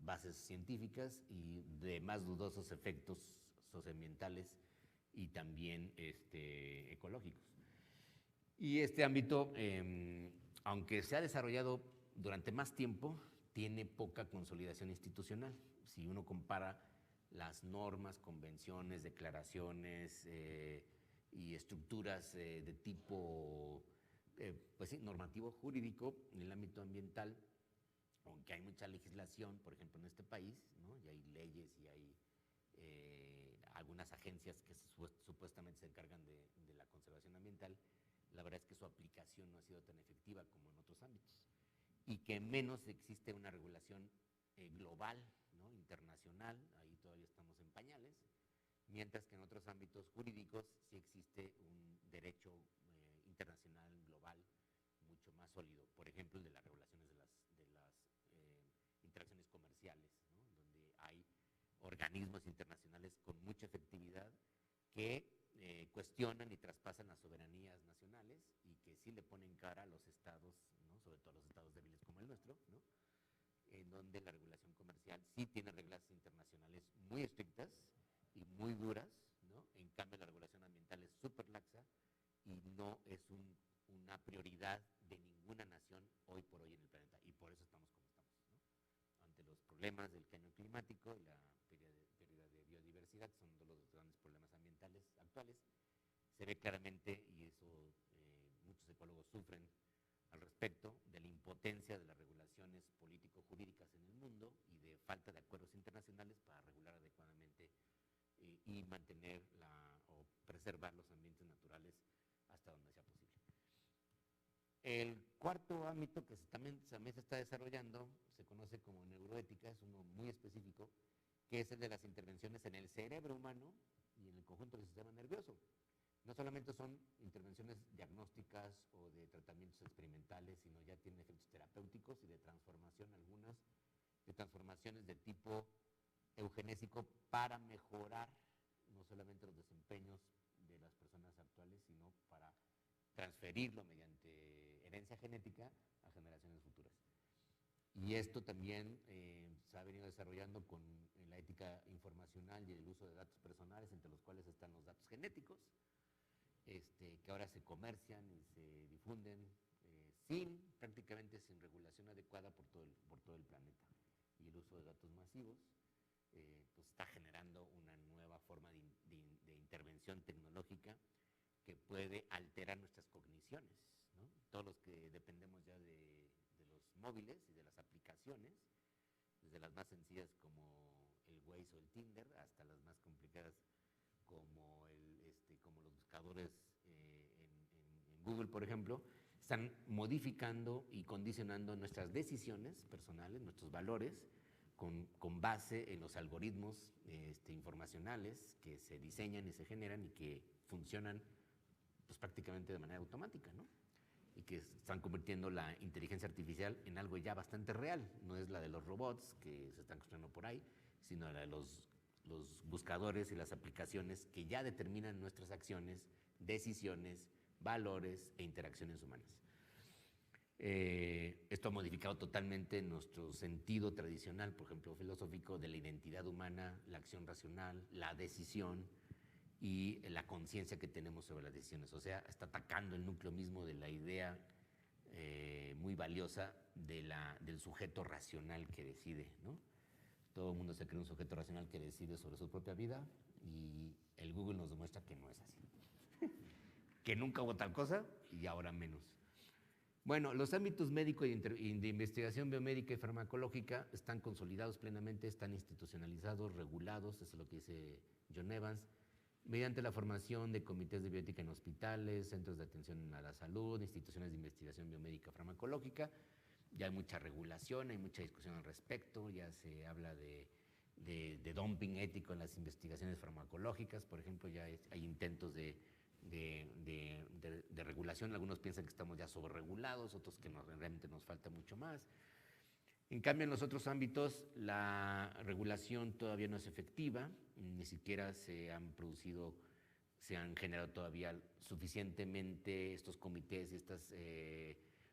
bases científicas y de más dudosos efectos socioambientales y también ecológicos. Y este ámbito, aunque se ha desarrollado durante más tiempo, tiene poca consolidación institucional. Si uno compara las normas, convenciones, declaraciones y estructuras de tipo pues sí, normativo jurídico en el ámbito ambiental, aunque hay mucha legislación, por ejemplo, en este país, ¿no?, y hay leyes y hay algunas agencias que supuestamente se encargan de la conservación ambiental, la verdad es que su aplicación no ha sido tan efectiva como en otros ámbitos, y que menos existe una regulación global, ¿no?, internacional. Ahí todavía estamos en pañales, mientras que en otros ámbitos jurídicos sí existe un derecho internacional, global, mucho más sólido. Por ejemplo, el de las regulaciones de las interacciones comerciales, ¿no?, donde hay organismos internacionales con mucha efectividad que cuestionan y traspasan las soberanías nacionales y que sí le ponen cara a los estados, ¿no?, sobre todo a los estados débiles como el nuestro, ¿no?, en donde la regulación comercial sí tiene reglas internacionales muy estrictas y muy duras, ¿no? En cambio, la regulación ambiental es súper laxa y no es una prioridad de ninguna nación hoy por hoy en el planeta, y por eso estamos como estamos, ¿no? Ante los problemas del cambio climático y la pérdida de biodiversidad, que son uno de los grandes problemas ambientales actuales, se ve claramente, y eso muchos ecólogos sufren al respecto, de la impotencia de las regulaciones político-jurídicas en el mundo y de falta de acuerdos internacionales para regular adecuadamente y mantener o preservar los ambientes naturales hasta donde sea posible. El cuarto ámbito que también se está desarrollando se conoce como neuroética, es uno muy específico, que es el de las intervenciones en el cerebro humano y en el conjunto del sistema nervioso. No solamente son intervenciones diagnósticas o de tratamientos experimentales, sino ya tienen efectos terapéuticos y de transformación algunas de transformaciones de tipo eugenésico para mejorar no solamente los desempeños de las personas actuales, sino para transferirlo mediante herencia genética a generaciones futuras. Y esto también se ha venido desarrollando con la ética informacional y el uso de datos personales, entre los cuales están los datos genéticos, que ahora se comercian y se difunden prácticamente sin regulación adecuada por todo el planeta. Y el uso de datos masivos pues está generando una nueva forma de intervención tecnológica que puede alterar nuestras cogniciones, ¿no? Todos los que dependemos ya de los móviles y de las aplicaciones, desde las más sencillas como el Waze o el Tinder, hasta las más complicadas como los buscadores en Google, por ejemplo, están modificando y condicionando nuestras decisiones personales, nuestros valores, con base en los algoritmos informacionales que se diseñan y se generan y que funcionan pues, prácticamente de manera automática, ¿no? Y que están convirtiendo la inteligencia artificial en algo ya bastante real. No es la de los robots que se están construyendo por ahí, sino la de los buscadores y las aplicaciones que ya determinan nuestras acciones, decisiones, valores e interacciones humanas. Esto ha modificado totalmente nuestro sentido tradicional, por ejemplo, filosófico, de la identidad humana, la acción racional, la decisión y la conciencia que tenemos sobre las decisiones. O sea, está atacando el núcleo mismo de la idea muy valiosa del sujeto racional que decide, ¿no? Todo el mundo se cree un sujeto racional que decide sobre su propia vida y el Google nos demuestra que no es así. Que nunca hubo tal cosa y ahora menos. Bueno, los ámbitos médico y de investigación biomédica y farmacológica están consolidados plenamente, están institucionalizados, regulados, eso es lo que dice John Evans, mediante la formación de comités de bioética en hospitales, centros de atención a la salud, instituciones de investigación biomédica farmacológica. Ya hay mucha regulación, hay mucha discusión al respecto, ya se habla de dumping ético en las investigaciones farmacológicas, por ejemplo, ya hay intentos de regulación. Algunos piensan que estamos ya sobreregulados, otros que realmente nos falta mucho más. En cambio, en los otros ámbitos, la regulación todavía no es efectiva, ni siquiera se han generado todavía suficientemente estos comités y estas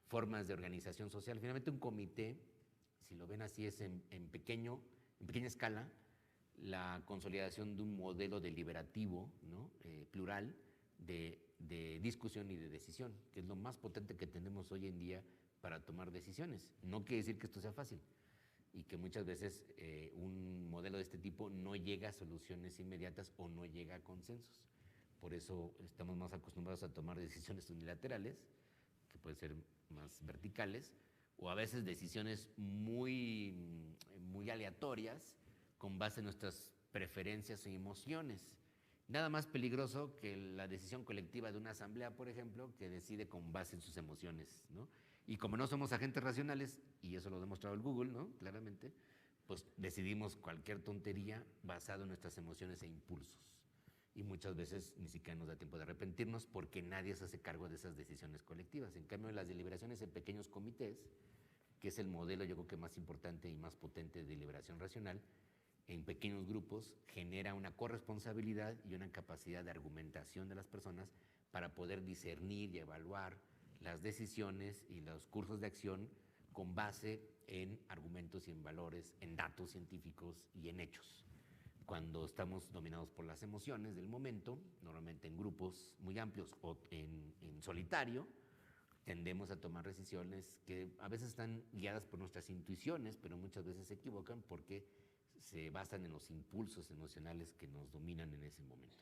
formas de organización social. Finalmente, un comité, si lo ven así, es en pequeña escala, la consolidación de un modelo deliberativo, ¿no? Plural, de discusión y de decisión, que es lo más potente que tenemos hoy en día para tomar decisiones. No quiere decir que esto sea fácil y que muchas veces un modelo de este tipo no llega a soluciones inmediatas o no llega a consensos. Por eso estamos más acostumbrados a tomar decisiones unilaterales, que pueden ser más verticales, o a veces decisiones muy aleatorias con base en nuestras preferencias y emociones. Nada más peligroso que la decisión colectiva de una asamblea, por ejemplo, que decide con base en sus emociones, ¿no? Y como no somos agentes racionales, y eso lo ha demostrado el Google, ¿no? Claramente, pues decidimos cualquier tontería basado en nuestras emociones e impulsos. Y muchas veces ni siquiera nos da tiempo de arrepentirnos porque nadie se hace cargo de esas decisiones colectivas. En cambio, las deliberaciones en pequeños comités, que es el modelo yo creo que más importante y más potente de deliberación racional, en pequeños grupos genera una corresponsabilidad y una capacidad de argumentación de las personas para poder discernir y evaluar las decisiones y los cursos de acción con base en argumentos y en valores, en datos científicos y en hechos. Cuando estamos dominados por las emociones del momento, normalmente en grupos muy amplios o en solitario, tendemos a tomar decisiones que a veces están guiadas por nuestras intuiciones, pero muchas veces se equivocan porque se basan en los impulsos emocionales que nos dominan en ese momento.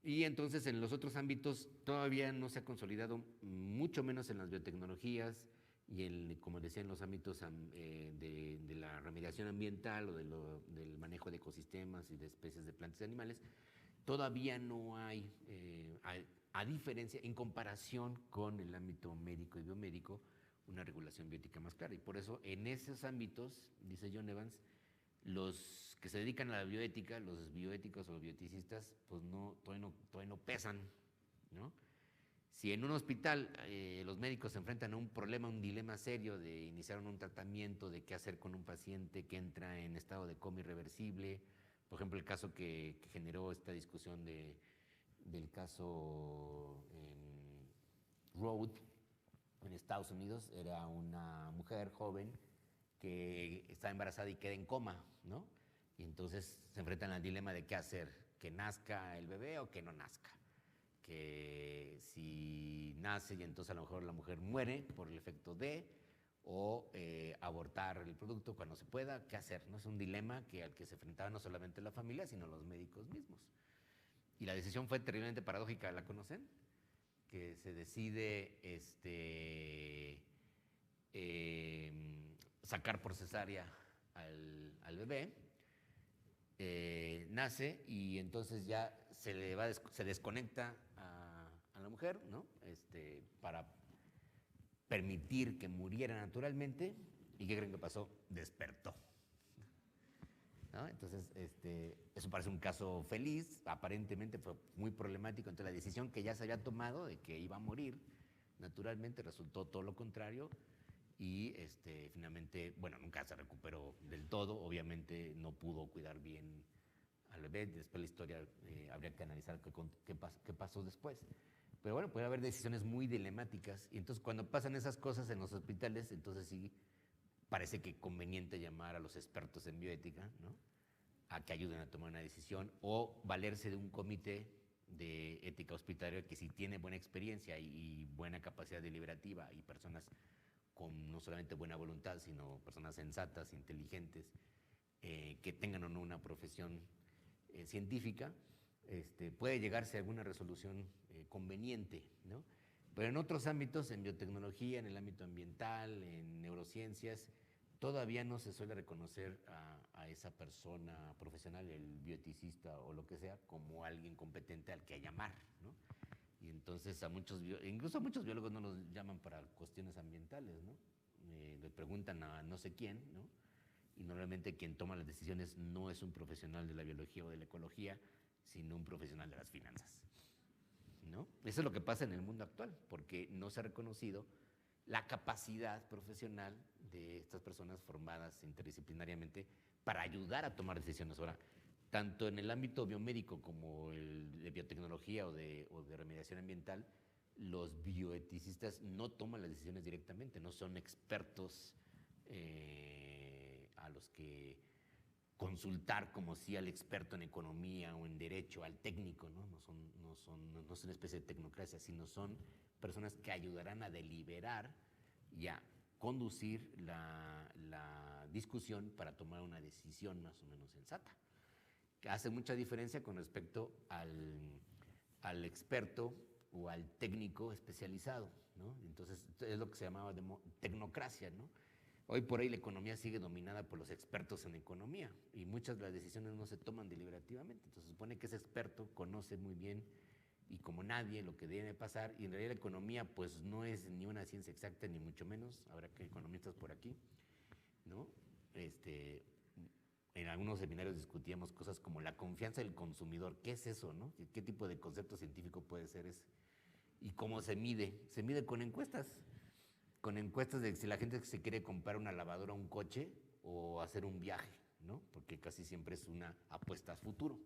Y entonces en los otros ámbitos todavía no se ha consolidado, mucho menos en las biotecnologías y como decía, en los ámbitos de la remediación ambiental o del manejo de ecosistemas y de especies de plantas y animales, todavía no hay, a diferencia, en comparación con el ámbito médico y biomédico, una regulación bioética más clara. Y por eso en esos ámbitos, dice John Evans, los que se dedican a la bioética, los bioéticos o los bioeticistas, pues todavía no pesan, ¿no? Si en un hospital los médicos se enfrentan a un problema, un dilema serio de iniciar un tratamiento, de qué hacer con un paciente que entra en estado de coma irreversible, por ejemplo, el caso que generó esta discusión del caso en Road, en Estados Unidos, era una mujer joven que está embarazada y queda en coma, ¿no? Y entonces se enfrentan al dilema de qué hacer, que nazca el bebé o que no nazca. Que si nace y entonces a lo mejor la mujer muere por el efecto de, o abortar el producto cuando se pueda, ¿qué hacer? ¿No? Es un dilema al que se enfrentaba no solamente la familia, sino los médicos mismos. Y la decisión fue terriblemente paradójica, ¿la conocen? Que se decide sacar por cesárea al bebé, nace y entonces ya se desconecta a la mujer, ¿no? Para permitir que muriera naturalmente. ¿Y qué creen que pasó? Despertó, ¿no? Entonces, eso parece un caso feliz, aparentemente fue muy problemático. Entonces, la decisión que ya se había tomado de que iba a morir, naturalmente resultó todo lo contrario y finalmente, bueno, nunca se recuperó del todo, obviamente no pudo cuidar bien al bebé. Después la historia habría que analizar qué pasó después. Pero bueno, puede haber decisiones muy dilemáticas y entonces cuando pasan esas cosas en los hospitales, entonces sí parece que es conveniente llamar a los expertos en bioética, ¿no? A que ayuden a tomar una decisión o valerse de un comité de ética hospitalaria que sí tiene buena experiencia y buena capacidad deliberativa y personas con no solamente buena voluntad, sino personas sensatas, inteligentes, que tengan o no una profesión científica, puede llegarse a alguna resolución conveniente, ¿no? Pero en otros ámbitos, en biotecnología, en el ámbito ambiental, en neurociencias, todavía no se suele reconocer a esa persona profesional, el bioeticista o lo que sea, como alguien competente al que llamar, ¿no? Y entonces incluso a muchos biólogos no los llaman para cuestiones ambientales, ¿no? Le preguntan a no sé quién, ¿no? Y normalmente quien toma las decisiones no es un profesional de la biología o de la ecología, sino un profesional de las finanzas, ¿no? Eso es lo que pasa en el mundo actual, porque no se ha reconocido la capacidad profesional de estas personas formadas interdisciplinariamente para ayudar a tomar decisiones. Ahora, tanto en el ámbito biomédico como el de biotecnología o de remediación ambiental, los bioeticistas no toman las decisiones directamente, no son expertos a los que consultar como si al experto en economía o en derecho, al técnico, ¿no? No son una especie de tecnocracia, sino son personas que ayudarán a deliberar y a conducir la discusión para tomar una decisión más o menos sensata. Que hace mucha diferencia con respecto al experto o al técnico especializado, ¿no? Entonces, es lo que se llamaba tecnocracia, ¿no? Hoy por hoy la economía sigue dominada por los expertos en economía y muchas de las decisiones no se toman deliberativamente. Entonces se supone que ese experto conoce muy bien y como nadie lo que debe pasar, y en realidad la economía pues no es ni una ciencia exacta ni mucho menos, habrá que economistas por aquí, ¿no? En algunos seminarios discutíamos cosas como la confianza del consumidor. ¿Qué es eso, no? ¿Qué tipo de concepto científico puede ser ese? ¿Y cómo se mide? Se mide con encuestas de si la gente se quiere comprar una lavadora, un coche o hacer un viaje, ¿no? Porque casi siempre es una apuesta a futuro,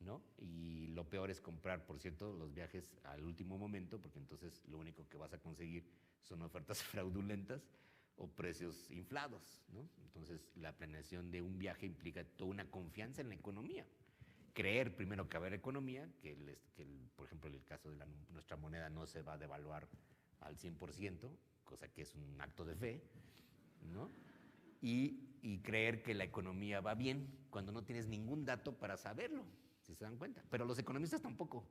¿no? Y lo peor es comprar, por cierto, los viajes al último momento, porque entonces lo único que vas a conseguir son ofertas fraudulentas o precios inflados, ¿no? Entonces la planeación de un viaje implica toda una confianza en la economía. Creer primero que va a haber economía, por ejemplo, en el caso de nuestra moneda no se va a devaluar al 100%, cosa que es un acto de fe, ¿no? Y creer que la economía va bien cuando no tienes ningún dato para saberlo, si se dan cuenta. Pero los economistas tampoco.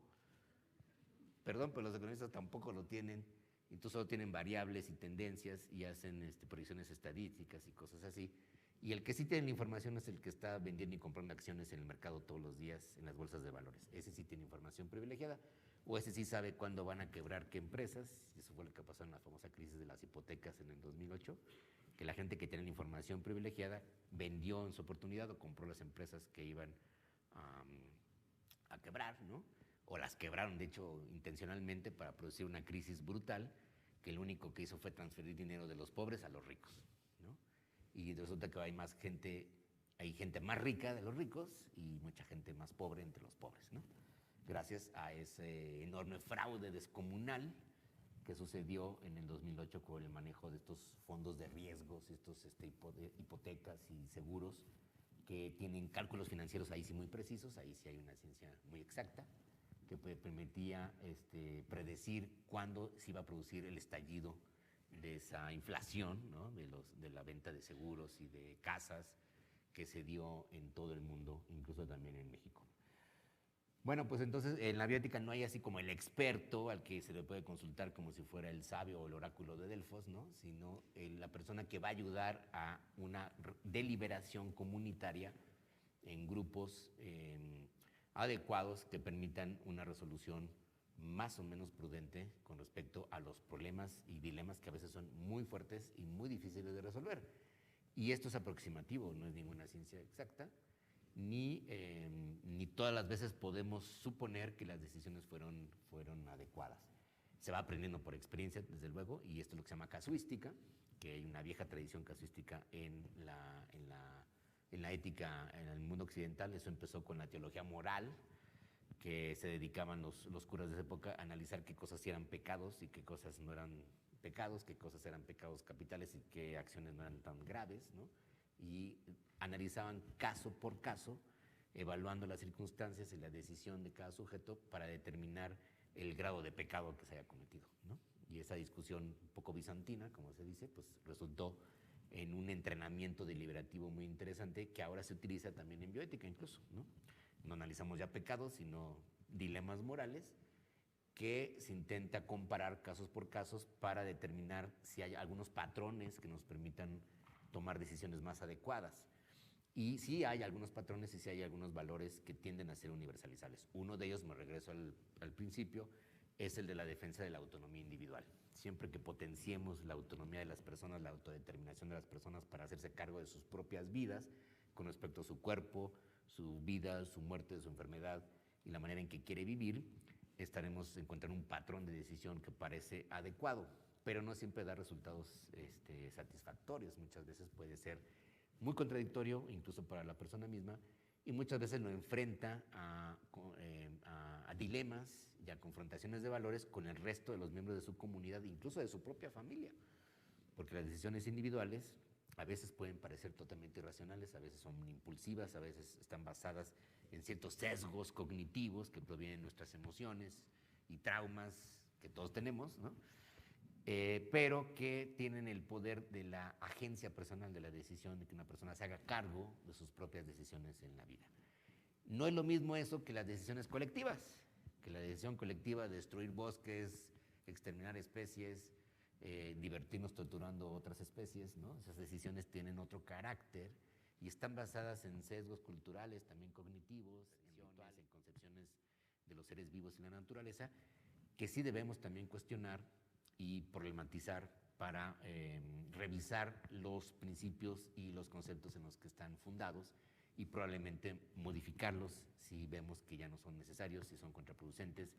Pero los economistas tampoco lo tienen. Entonces solo tienen variables y tendencias y hacen proyecciones estadísticas y cosas así. Y el que sí tiene la información es el que está vendiendo y comprando acciones en el mercado todos los días en las bolsas de valores. Ese sí tiene información privilegiada. O ese sí sabe cuándo van a quebrar qué empresas. Eso fue lo que pasó en la famosa crisis de las hipotecas en el 2008, que la gente que tiene la información privilegiada vendió en su oportunidad o compró las empresas que iban a quebrar, ¿no? o las quebraron, de hecho, intencionalmente para producir una crisis brutal, que lo único que hizo fue transferir dinero de los pobres a los ricos, ¿no? Y resulta que hay gente más rica de los ricos y mucha gente más pobre entre los pobres, ¿no? Gracias a ese enorme fraude descomunal que sucedió en el 2008 con el manejo de estos fondos de riesgos, estos hipotecas y seguros que tienen cálculos financieros ahí sí muy precisos, ahí sí hay una ciencia muy exacta que permitía predecir cuándo se iba a producir el estallido de esa inflación, ¿no? de la venta de seguros y de casas que se dio en todo el mundo, incluso también en México. Bueno, pues entonces en la bioética no hay así como el experto al que se le puede consultar como si fuera el sabio o el oráculo de Delfos, ¿no? Sino la persona que va a ayudar a una deliberación comunitaria en grupos adecuados que permitan una resolución más o menos prudente con respecto a los problemas y dilemas que a veces son muy fuertes y muy difíciles de resolver. Y esto es aproximativo, no es ninguna ciencia exacta, ni todas las veces podemos suponer que las decisiones fueron adecuadas. Se va aprendiendo por experiencia, desde luego, y esto es lo que se llama casuística, que hay una vieja tradición casuística en la ética, en el mundo occidental. Eso empezó con la teología moral, que se dedicaban los curas de esa época a analizar qué cosas eran pecados y qué cosas no eran pecados, qué cosas eran pecados capitales y qué acciones no eran tan graves, ¿no? Y analizaban caso por caso, evaluando las circunstancias y la decisión de cada sujeto para determinar el grado de pecado que se haya cometido, ¿no? Y esa discusión un poco bizantina, como se dice, pues resultó en un entrenamiento deliberativo muy interesante que ahora se utiliza también en bioética incluso, ¿no? No analizamos ya pecados, sino dilemas morales que se intenta comparar casos por casos para determinar si hay algunos patrones que nos permitan tomar decisiones más adecuadas. Y sí hay algunos patrones y sí hay algunos valores que tienden a ser universalizables. Uno de ellos, me regreso al principio, es el de la defensa de la autonomía individual. Siempre que potenciemos la autonomía de las personas, la autodeterminación de las personas para hacerse cargo de sus propias vidas, con respecto a su cuerpo, su vida, su muerte, su enfermedad y la manera en que quiere vivir, estaremos encontrando un patrón de decisión que parece adecuado, pero no siempre da resultados satisfactorios. Muchas veces puede ser muy contradictorio, incluso para la persona misma, y muchas veces lo enfrenta a dilemas y a confrontaciones de valores con el resto de los miembros de su comunidad, incluso de su propia familia, porque las decisiones individuales a veces pueden parecer totalmente irracionales, a veces son impulsivas, a veces están basadas en ciertos sesgos cognitivos que provienen de nuestras emociones y traumas que todos tenemos, ¿no? Pero que tienen el poder de la agencia personal de la decisión, de que una persona se haga cargo de sus propias decisiones en la vida. No es lo mismo eso que las decisiones colectivas, que la decisión colectiva de destruir bosques, exterminar especies, divertirnos torturando otras especies, ¿no? Esas decisiones tienen otro carácter y están basadas en sesgos culturales, también cognitivos, en concepciones de los seres vivos y la naturaleza, que sí debemos también cuestionar y problematizar para revisar los principios y los conceptos en los que están fundados y probablemente modificarlos si vemos que ya no son necesarios, si son contraproducentes,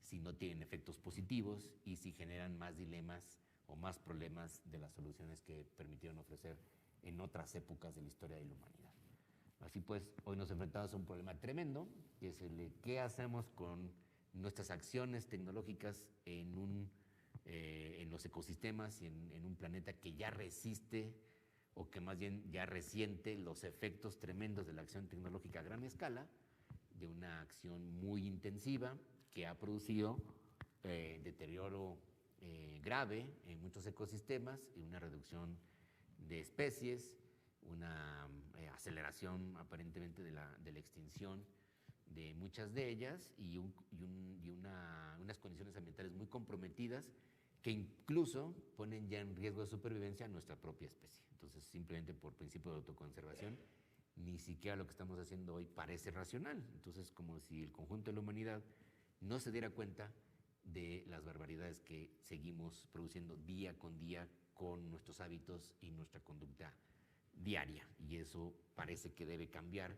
si no tienen efectos positivos y si generan más dilemas o más problemas de las soluciones que permitieron ofrecer en otras épocas de la historia de la humanidad. Así pues, hoy nos enfrentamos a un problema tremendo, que es el de qué hacemos con nuestras acciones tecnológicas en los ecosistemas y en un planeta que ya resiste o que más bien ya resiente los efectos tremendos de la acción tecnológica a gran escala, de una acción muy intensiva que ha producido deterioro grave en muchos ecosistemas y una reducción de especies, una aceleración aparentemente de la extinción de muchas de ellas y unas condiciones ambientales muy comprometidas que incluso ponen ya en riesgo de supervivencia a nuestra propia especie. Entonces, simplemente por principio de autoconservación, ni siquiera lo que estamos haciendo hoy parece racional. Entonces, como si el conjunto de la humanidad no se diera cuenta de las barbaridades que seguimos produciendo día con nuestros hábitos y nuestra conducta diaria. Y eso parece que debe cambiar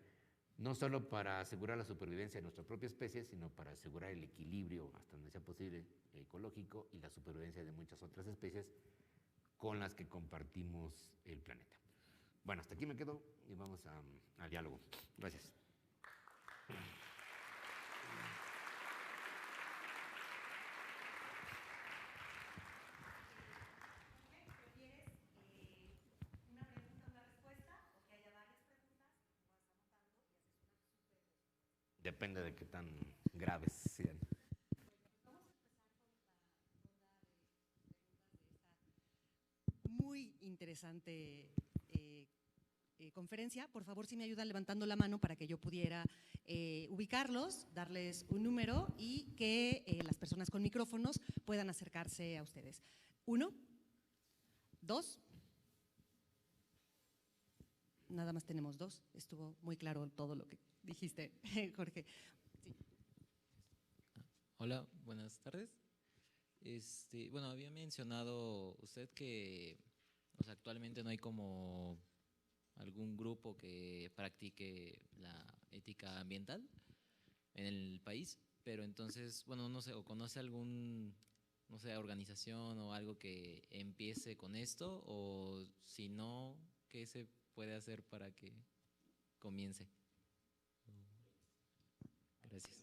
no solo para asegurar la supervivencia de nuestra propia especie, sino para asegurar el equilibrio, hasta donde sea posible, ecológico y la supervivencia de muchas otras especies con las que compartimos el planeta. Bueno, hasta aquí me quedo y vamos al diálogo. Gracias. Depende de qué tan graves sean. Muy interesante conferencia. Por favor, si me ayudan levantando la mano para que yo pudiera ubicarlos, darles un número y que las personas con micrófonos puedan acercarse a ustedes. 1, 2. Nada más tenemos 2. Estuvo muy claro todo lo que dijiste, Jorge. Sí. Hola, buenas tardes. Bueno, había mencionado usted que, o sea, actualmente no hay como algún grupo que practique la ética ambiental en el país, pero entonces, bueno, no sé, o conoce algún, no sé, organización o algo que empiece con esto, o si no, ¿qué se puede hacer para que comience? Gracias.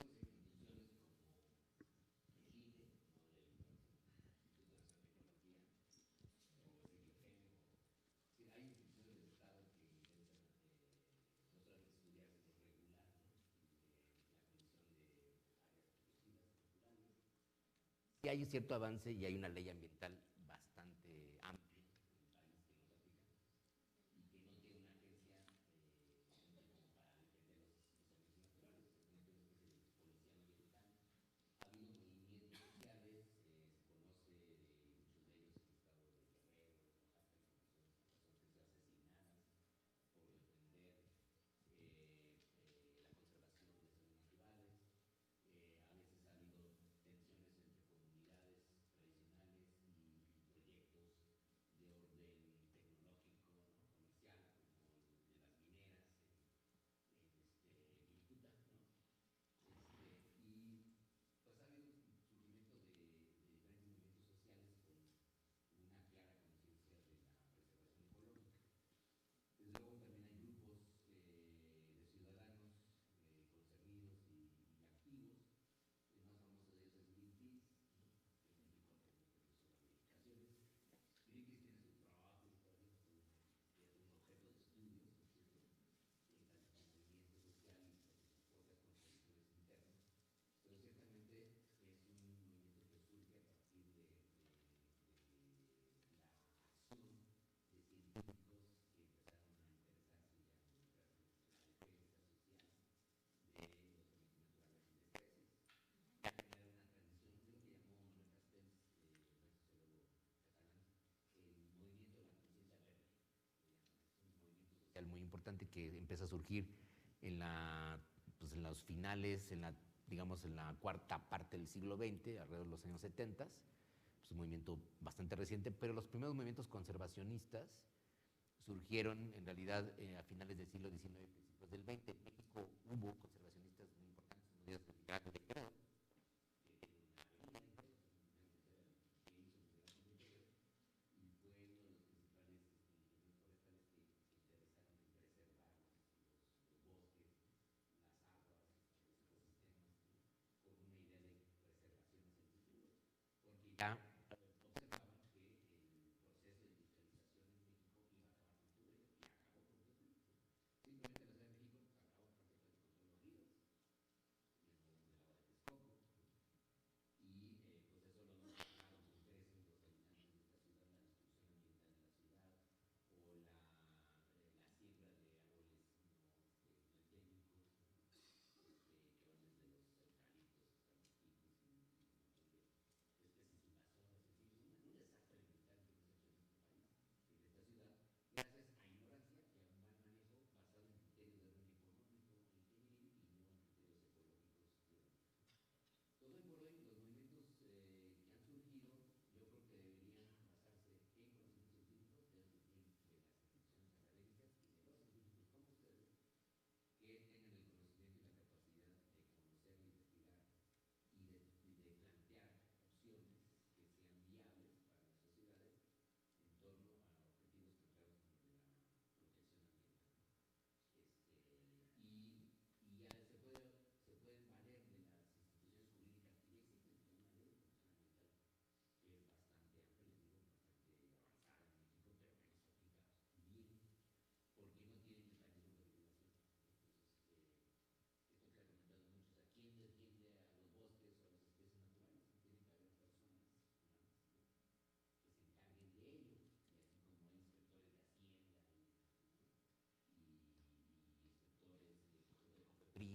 Sí hay un cierto avance y hay una ley ambiental bastante amplia en el país que nos aplica y que no tiene una agencia como para defender los servicios naturales, es una especie de policía ambiental. Ha habido movimientos sociales, se conoce de muchos de ellos en el estado de Guerrero, de Oaxaca, que son personas que han sido asesinadas por defender la conservación de zonas naturales. A veces ha habido tensiones entre comunidades tradicionales y proyectos de orden tecnológico, ¿no? Comercial, como el de las mineras en Vilcuta, ¿no? Y pues ha habido un surgimiento de diferentes movimientos sociales con una clara conciencia de la preservación ecológica. Desde luego también hay grupos de ciudadanos concernidos y activos. El más famoso de ellos es Greenpeace, ¿no? En México tenemos por eso ramificaciones. Greenpeace tiene sus trabajos, es un objeto de estudio, ¿no es cierto? Tanto como movimiento social y por sus propias contradicciones internas. Pero ciertamente es un movimiento que surge a partir de la acción de científicos que empezaron a interesarse y a involucrarse en la defensa social de los elementos naturales y de especies. Y a generar una tradición de lo que llamó Manuel Castells, gran sociólogo catalán, el movimiento de la conciencia verde. Es un movimiento social muy importante que empieza a surgir en pues en los finales, digamos, en la cuarta parte del siglo XX, alrededor de los años 70. Es un movimiento bastante reciente, pero los primeros movimientos conservacionistas surgieron en realidad a finales del siglo XIX, principios del XX. En México hubo conservacionistas muy importantes, uno de ellos el Gran Legrand, que tiene una avenida que hizo el Gran Legrand, y fue uno de los principales ingenieros forestales que se interesaron en preservar los bosques, las aguas, los ecosistemas, ¿no? Con una idea de preservación hacia el futuro. Porque ya observaban que el proceso de industrialización en México iba a acabar con todo ello y acabó con todo ello, ¿no? Simplemente la Ciudad de México pues, acabó prácticamente con todos los ríos, del agua de Texcoco, ¿no? Y pues eso lo notaron con creces los habitantes de esta ciudad, la destrucción ambiental de la ciudad o la siembra de árboles no endémicos, ¿no? Que van desde los eucaliptos hasta los picos y un montón de especies invasoras.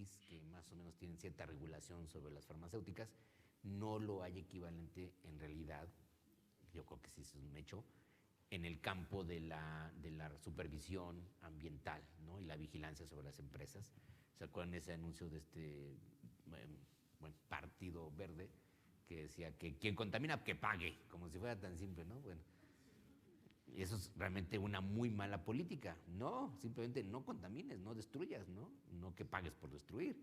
país que más o menos tienen cierta regulación sobre las farmacéuticas, no lo hay equivalente en realidad, yo creo que sí es un hecho, en el campo de la supervisión ambiental, ¿no? Y la vigilancia sobre las empresas. ¿Se acuerdan de ese anuncio de este partido verde que decía que quien contamina que pague, como si fuera tan simple, ¿no? Bueno, y eso es realmente una muy mala política. No, simplemente no contamines, no destruyas, ¿no? No que pagues por destruir.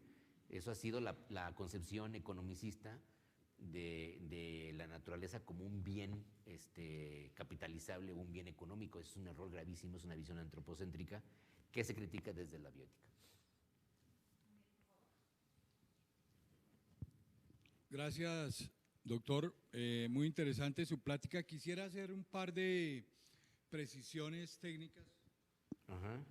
Eso ha sido la concepción economicista de la naturaleza como un bien capitalizable, un bien económico. Eso es un error gravísimo, es una visión antropocéntrica que se critica desde la bioética. Gracias, doctor. Muy interesante su plática. Quisiera hacer un par de precisiones técnicas. Ajá.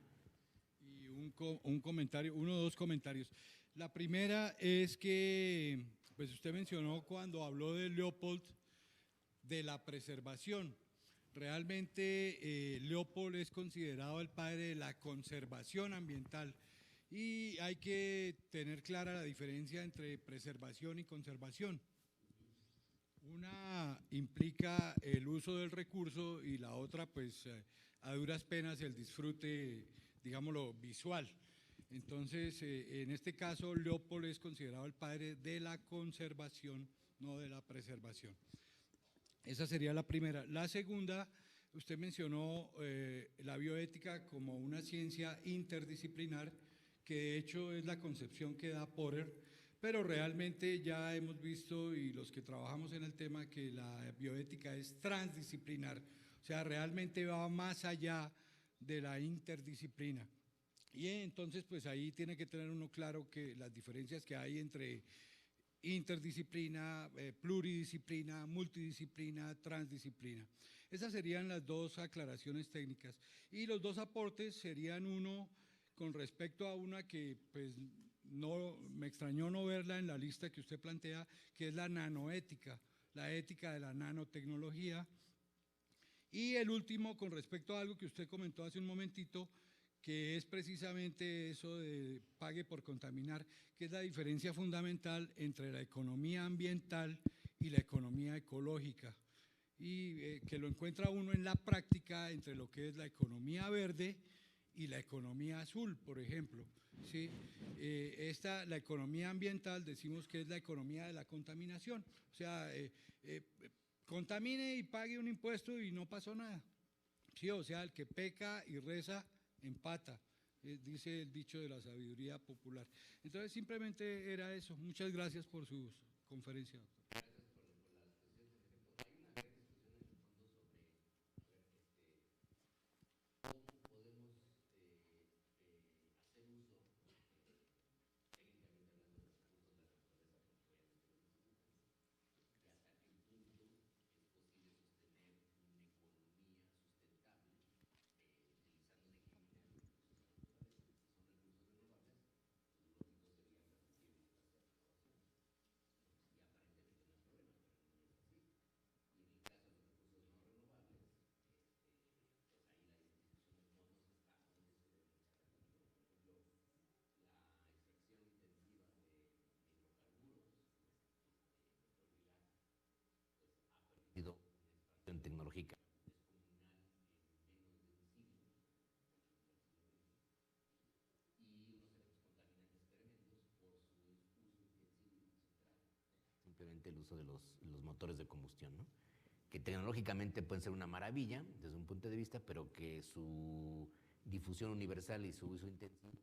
Y un comentario, uno o dos comentarios. La primera es que, pues usted mencionó cuando habló de Leopold de la preservación. Realmente Leopold es considerado el padre de la conservación ambiental y hay que tener clara la diferencia entre preservación y conservación. Una implica el uso del recurso y la otra, pues, a duras penas el disfrute, digámoslo, visual. Entonces, en este caso, Leopold es considerado el padre de la conservación, no de la preservación. Esa sería la primera. La segunda, usted mencionó la bioética como una ciencia interdisciplinar, que de hecho es la concepción que da Porter, pero realmente ya hemos visto, y los que trabajamos en el tema, que la bioética es transdisciplinar, o sea, realmente va más allá de la interdisciplina. Y entonces, pues ahí tiene que tener uno claro que las diferencias que hay entre interdisciplina, pluridisciplina, multidisciplina, transdisciplina. Esas serían las dos aclaraciones técnicas. Y los dos aportes serían uno con respecto a una que pues no me extrañó no verla en la lista que usted plantea, que es la nanoética, la ética de la nanotecnología. Y el último con respecto a algo que usted comentó hace un momentito, que es precisamente eso de pague por contaminar, que es la diferencia fundamental entre la economía ambiental y la economía ecológica, y que lo encuentra uno en la práctica entre lo que es la economía verde y la economía azul, por ejemplo. ¿Sí? La economía ambiental decimos que es la economía de la contaminación, o sea, contamine y pague un impuesto y no pasó nada. Sí, o sea, el que peca y reza empata, dice el dicho de la sabiduría popular. Entonces, simplemente era eso. Muchas gracias por su conferencia, doctor. Tecnológica. Simplemente el uso de los motores de combustión, ¿no? Que tecnológicamente pueden ser una maravilla desde un punto de vista, pero que su difusión universal y su uso intensivo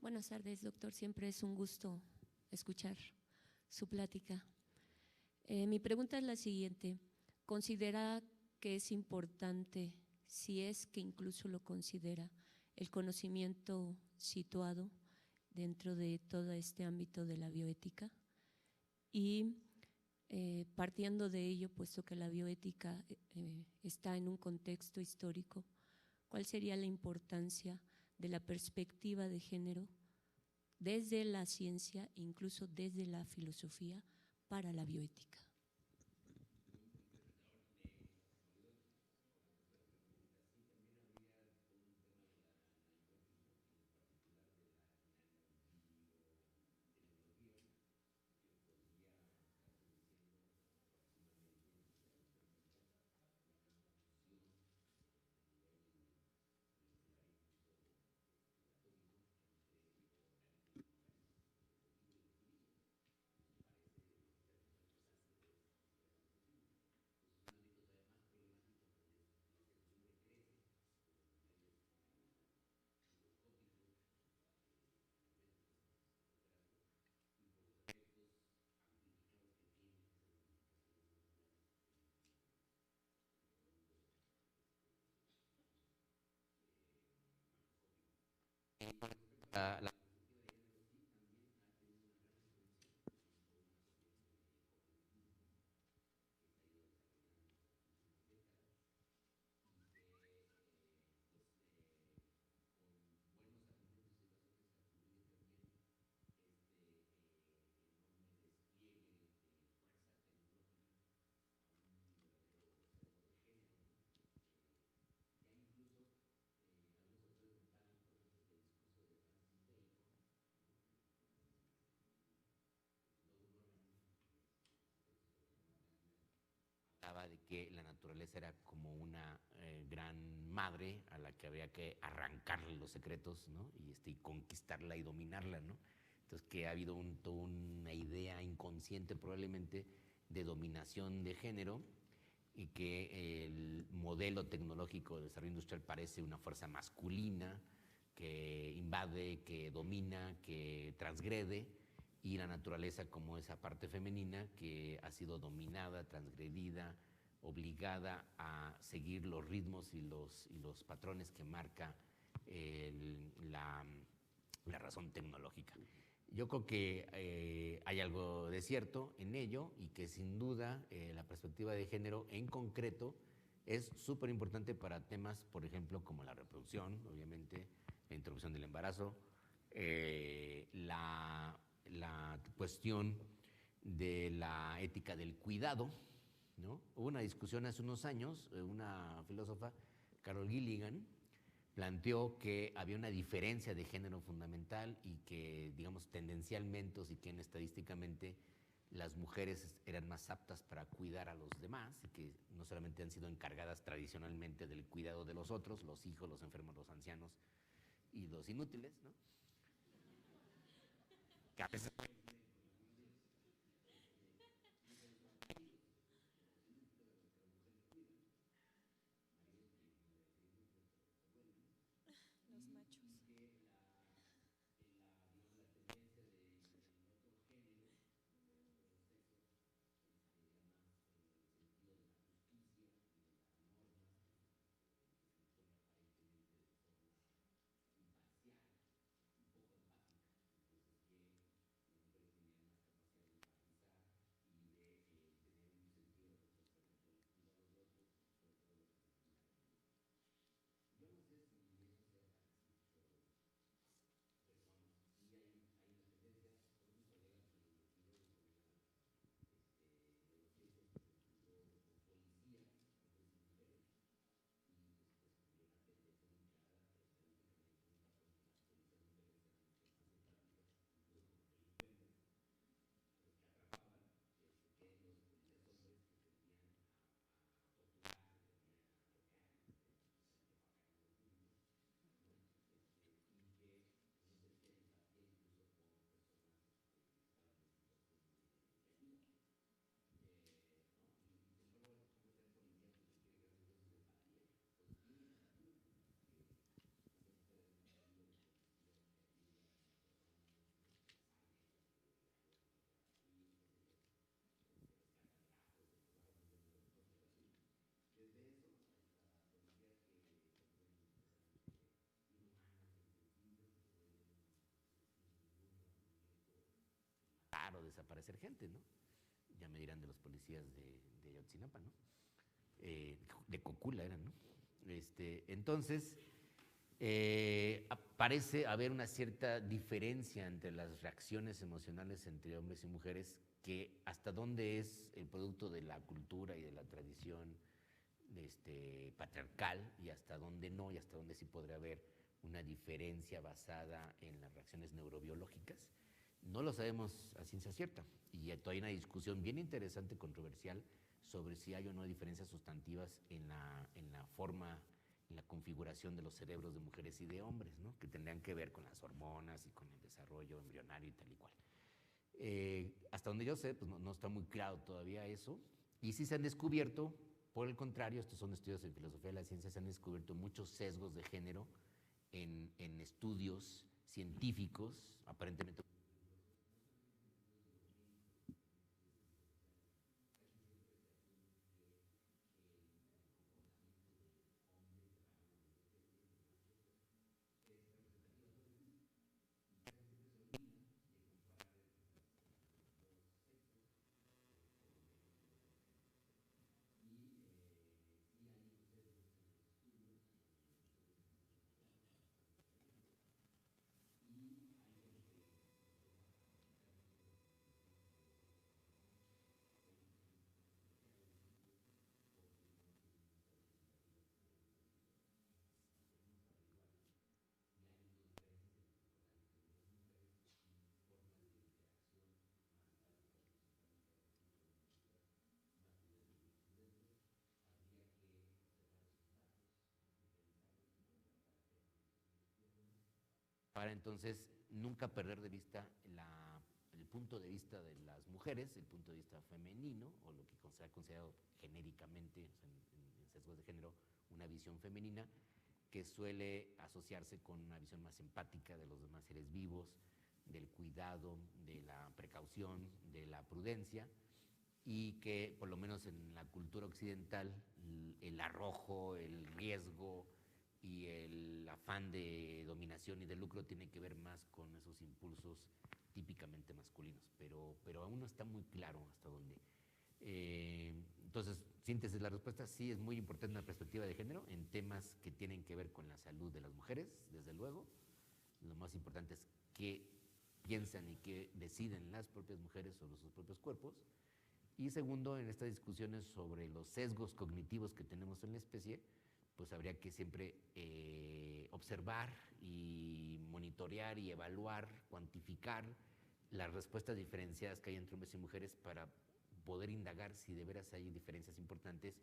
Buenas tardes, doctor. Siempre es un gusto escuchar su plática. Mi pregunta es la siguiente. ¿Considera que es importante, si es que incluso lo considera, el conocimiento situado dentro de todo este ámbito de la bioética? Y partiendo de ello, puesto que la bioética está en un contexto histórico, ¿cuál sería la importancia de la perspectiva de género desde la ciencia, incluso desde la filosofía, para la bioética? La hablaba de que la naturaleza era como una gran madre a la que había que arrancarle los secretos, ¿no? Y conquistarla y dominarla, ¿no? Entonces que ha habido toda una idea inconsciente probablemente de dominación de género y que el modelo tecnológico de desarrollo industrial parece una fuerza masculina que invade, que domina, que transgrede, y la naturaleza como esa parte femenina que ha sido dominada, transgredida, obligada a seguir los ritmos y los patrones que marca la razón tecnológica. Yo creo que hay algo de cierto en ello y que sin duda la perspectiva de género en concreto es súper importante para temas, por ejemplo, como la reproducción, obviamente, la interrupción del embarazo, la cuestión de la ética del cuidado, ¿no? Hubo una discusión hace unos años, una filósofa, Carol Gilligan, planteó que había una diferencia de género fundamental y que, digamos, tendencialmente o si quieren estadísticamente, las mujeres eran más aptas para cuidar a los demás y que no solamente han sido encargadas tradicionalmente del cuidado de los otros, los hijos, los enfermos, los ancianos y los inútiles, ¿no? Que a veces desaparecer gente, ¿no? Ya me dirán de los policías de Ayotzinapa, ¿no? De Cocula eran, ¿no? Entonces, parece haber una cierta diferencia entre las reacciones emocionales entre hombres y mujeres, que hasta dónde es el producto de la cultura y de la tradición patriarcal y hasta dónde no, y hasta dónde sí podría haber una diferencia basada en las reacciones neurobiológicas. No lo sabemos a ciencia cierta, y todavía hay una discusión bien interesante, controversial, sobre si hay o no diferencias sustantivas en la forma, en la configuración de los cerebros de mujeres y de hombres, ¿no? Que tendrían que ver con las hormonas y con el desarrollo embrionario y tal y cual. Hasta donde yo sé, pues no está muy claro todavía eso, y sí se han descubierto, por el contrario, estos son estudios en filosofía de la ciencia, se han descubierto muchos sesgos de género en estudios científicos, aparentemente. Para entonces nunca perder de vista el punto de vista de las mujeres, el punto de vista femenino, o lo que se ha considerado genéricamente, o sea, en sesgos de género, una visión femenina, que suele asociarse con una visión más empática de los demás seres vivos, del cuidado, de la precaución, de la prudencia, y que por lo menos en la cultura occidental el arrojo, el riesgo y el afán de dominación y de lucro tiene que ver más con esos impulsos típicamente masculinos, pero aún no está muy claro hasta dónde. Entonces, síntesis de la respuesta, sí es muy importante una perspectiva de género en temas que tienen que ver con la salud de las mujeres, desde luego. Lo más importante es qué piensan y qué deciden las propias mujeres sobre sus propios cuerpos. Y segundo, en estas discusiones sobre los sesgos cognitivos que tenemos en la especie, pues habría que siempre observar y monitorear y evaluar, cuantificar las respuestas diferenciadas que hay entre hombres y mujeres para poder indagar si de veras hay diferencias importantes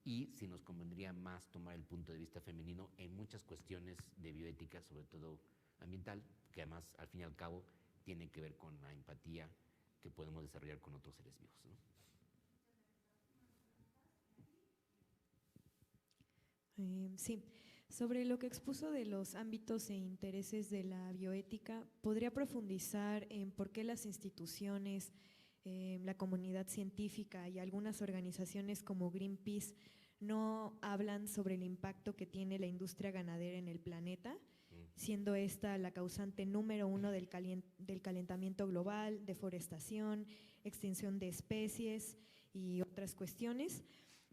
y si nos convendría más tomar el punto de vista femenino en muchas cuestiones de bioética, sobre todo ambiental, que además, al fin y al cabo, tienen que ver con la empatía que podemos desarrollar con otros seres vivos, ¿no? Sí, sobre lo que expuso de los ámbitos e intereses de la bioética, ¿podría profundizar en por qué las instituciones, la comunidad científica y algunas organizaciones como Greenpeace no hablan sobre el impacto que tiene la industria ganadera en el planeta, siendo esta la causante número 1 del calentamiento global, deforestación, extinción de especies y otras cuestiones?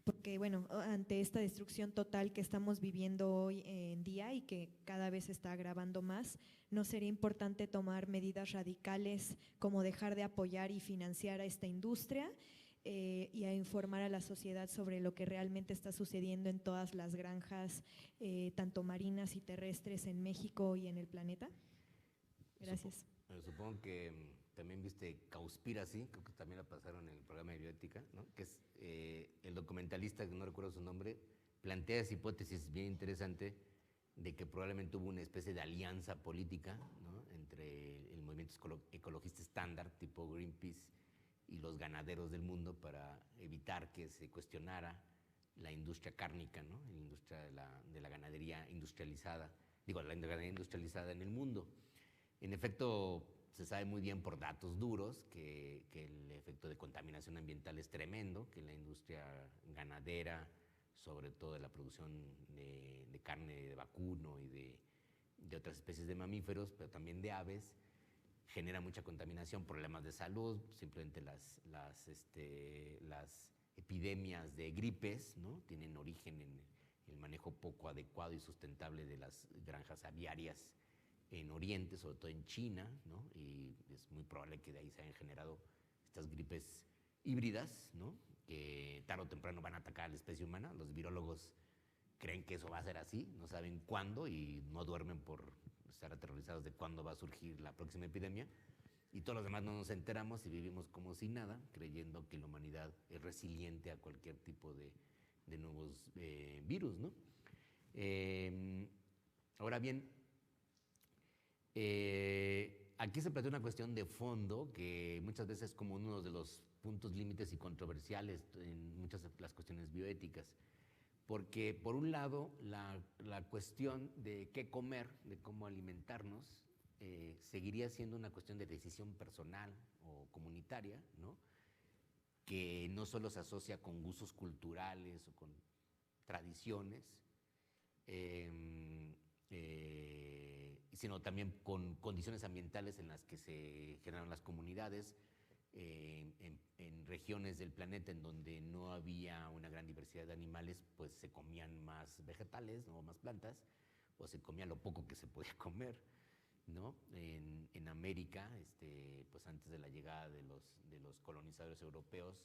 Porque, bueno, ante esta destrucción total que estamos viviendo hoy en día y que cada vez se está agravando más, ¿no sería importante tomar medidas radicales como dejar de apoyar y financiar a esta industria y a informar a la sociedad sobre lo que realmente está sucediendo en todas las granjas, tanto marinas y terrestres en México y en el planeta? Gracias. Supongo que también viste Cowspiracy, creo que también la pasaron en el programa de bioética, ¿no? Que es el documentalista, que no recuerdo su nombre, plantea esa hipótesis bien interesante de que probablemente hubo una especie de alianza política, ¿no?, entre el movimiento ecologista estándar tipo Greenpeace y los ganaderos del mundo para evitar que se cuestionara la industria cárnica, ¿no?, la industria de la ganadería industrializada, la ganadería industrializada en el mundo. En efecto, se sabe muy bien por datos duros que el efecto de contaminación ambiental es tremendo, que la industria ganadera, sobre todo de la producción de carne de vacuno y de otras especies de mamíferos, pero también de aves, genera mucha contaminación, problemas de salud, simplemente las epidemias de gripes, ¿no? Tienen origen en el manejo poco adecuado y sustentable de las granjas aviarias en Oriente, sobre todo en China, ¿no? Y es muy probable que de ahí se hayan generado estas gripes híbridas, ¿no? Que tarde o temprano van a atacar a la especie humana. Los virólogos creen que eso va a ser así, no saben cuándo y no duermen por estar aterrorizados de cuándo va a surgir la próxima epidemia. Y todos los demás no nos enteramos y vivimos como si nada, creyendo que la humanidad es resiliente a cualquier tipo de nuevos virus, ¿no? Ahora bien, aquí se plantea una cuestión de fondo que muchas veces es como uno de los puntos límites y controversiales en muchas de las cuestiones bioéticas, porque por un lado la cuestión de qué comer, de cómo alimentarnos, seguiría siendo una cuestión de decisión personal o comunitaria, ¿no? Que no solo se asocia con gustos culturales o con tradiciones, sino también con condiciones ambientales en las que se generan las comunidades, en regiones del planeta en donde no había una gran diversidad de animales, pues se comían más vegetales, ¿no? Más plantas, o se comía lo poco que se podía comer, ¿no? En América, pues antes de la llegada de los colonizadores europeos,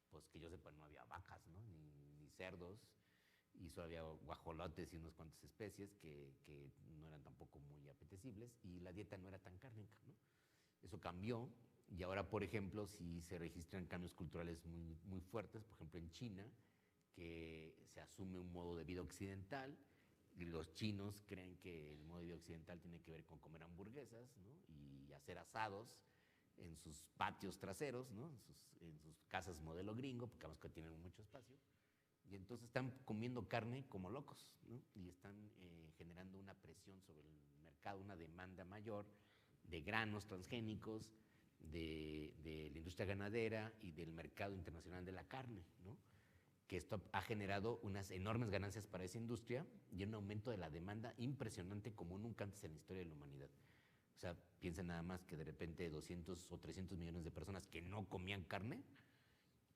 pues que yo sepa no había vacas, ¿no? Ni cerdos, y solo había guajolotes y unas cuantas especies que no eran tampoco muy apetecibles, y la dieta no era tan cárnica, ¿no? Eso cambió, y ahora, por ejemplo, sí se registran cambios culturales muy, muy fuertes, por ejemplo en China, que se asume un modo de vida occidental, y los chinos creen que el modo de vida occidental tiene que ver con comer hamburguesas, ¿no? Y hacer asados en sus patios traseros, ¿no? En sus casas modelo gringo, porque además que tienen mucho espacio, y entonces están comiendo carne como locos, ¿no? Y están generando una presión sobre el mercado, una demanda mayor de granos transgénicos, de la industria ganadera y del mercado internacional de la carne, ¿no? Que esto ha generado unas enormes ganancias para esa industria y un aumento de la demanda impresionante como nunca antes en la historia de la humanidad. O sea, piensen nada más que de repente 200 o 300 millones de personas que no comían carne,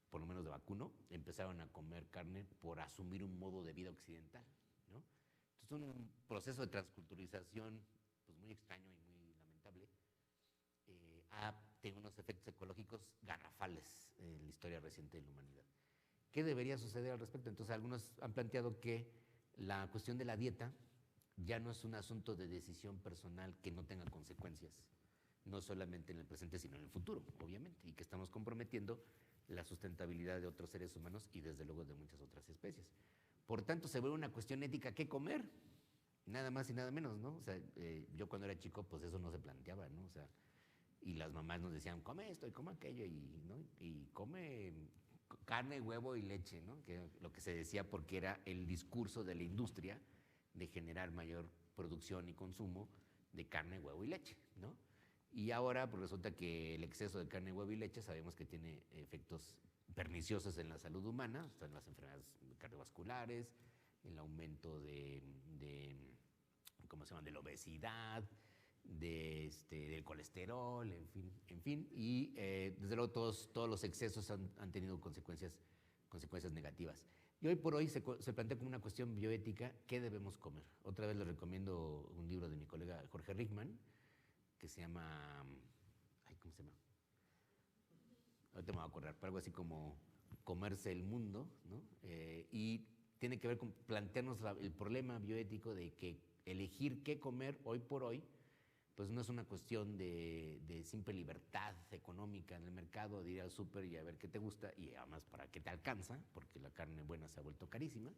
por lo menos de vacuno, empezaron a comer carne por asumir un modo de vida occidental, ¿no? Entonces, un proceso de transculturización pues, muy extraño y muy lamentable ha tenido unos efectos ecológicos garrafales en la historia reciente de la humanidad. ¿Qué debería suceder al respecto? Entonces, algunos han planteado que la cuestión de la dieta ya no es un asunto de decisión personal que no tenga consecuencias, no solamente en el presente, sino en el futuro, obviamente, y que estamos comprometiendo la sustentabilidad de otros seres humanos y desde luego de muchas otras especies. Por tanto, se vuelve una cuestión ética, ¿qué comer? Nada más y nada menos, ¿no? O sea, yo cuando era chico, pues eso no se planteaba, ¿no? O sea, y las mamás nos decían, come esto y come aquello, ¿no? Y come carne, huevo y leche, ¿no? Que lo que se decía porque era el discurso de la industria de generar mayor producción y consumo de carne, huevo y leche, ¿no? Y ahora pues resulta que el exceso de carne, huevo y leche sabemos que tiene efectos perniciosos en la salud humana, en las enfermedades cardiovasculares, el aumento ¿cómo se llama?, de la obesidad, del colesterol, en fin, y desde luego todos los excesos han tenido consecuencias negativas. Y hoy por hoy se plantea como una cuestión bioética, ¿qué debemos comer? Otra vez les recomiendo un libro de mi colega Jorge Rickman, que se llama, ¿cómo se llama? Ahorita me voy a acordar, pero algo así como Comerse el Mundo, ¿no? Y tiene que ver con plantearnos el problema bioético de que elegir qué comer hoy por hoy, pues no es una cuestión de simple libertad económica en el mercado, de ir al súper y a ver qué te gusta y además para qué te alcanza, porque la carne buena se ha vuelto carísima,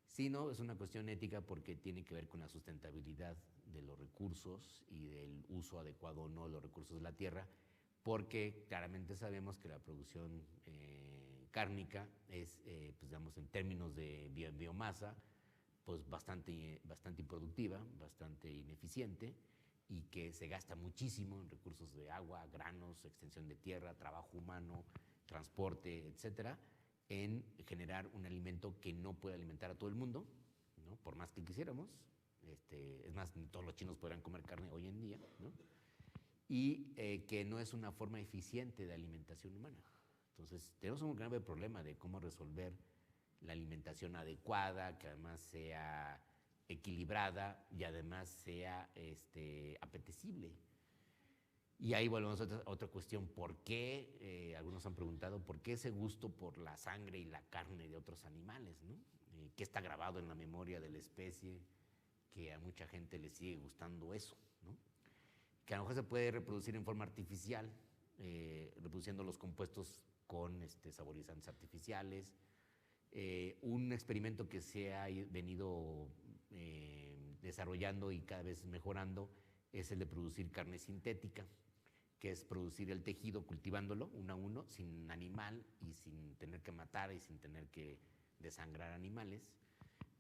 sino es una cuestión ética porque tiene que ver con la sustentabilidad de los recursos y del uso adecuado o no de los recursos de la tierra, porque claramente sabemos que la producción cárnica es, pues digamos, en términos de biomasa, pues bastante improductiva, bastante ineficiente, y que se gasta muchísimo en recursos de agua, granos, extensión de tierra, trabajo humano, transporte, etcétera, en generar un alimento que no puede alimentar a todo el mundo, ¿no? Por más que quisiéramos. Es más, todos los chinos podrán comer carne hoy en día, ¿no? y que no es una forma eficiente de alimentación humana. Entonces, tenemos un grave problema de cómo resolver la alimentación adecuada, que además sea equilibrada y además sea apetecible. Y ahí volvemos a otra cuestión, ¿por qué? Algunos han preguntado, ¿por qué ese gusto por la sangre y la carne de otros animales, ¿no? ¿Qué está grabado en la memoria de la especie? Que a mucha gente le sigue gustando eso, ¿no? Que a lo mejor se puede reproducir en forma artificial, reproduciendo los compuestos con saborizantes artificiales. Un experimento que se ha venido desarrollando y cada vez mejorando es el de producir carne sintética, que es producir el tejido cultivándolo uno a uno, sin animal y sin tener que matar y sin tener que desangrar animales,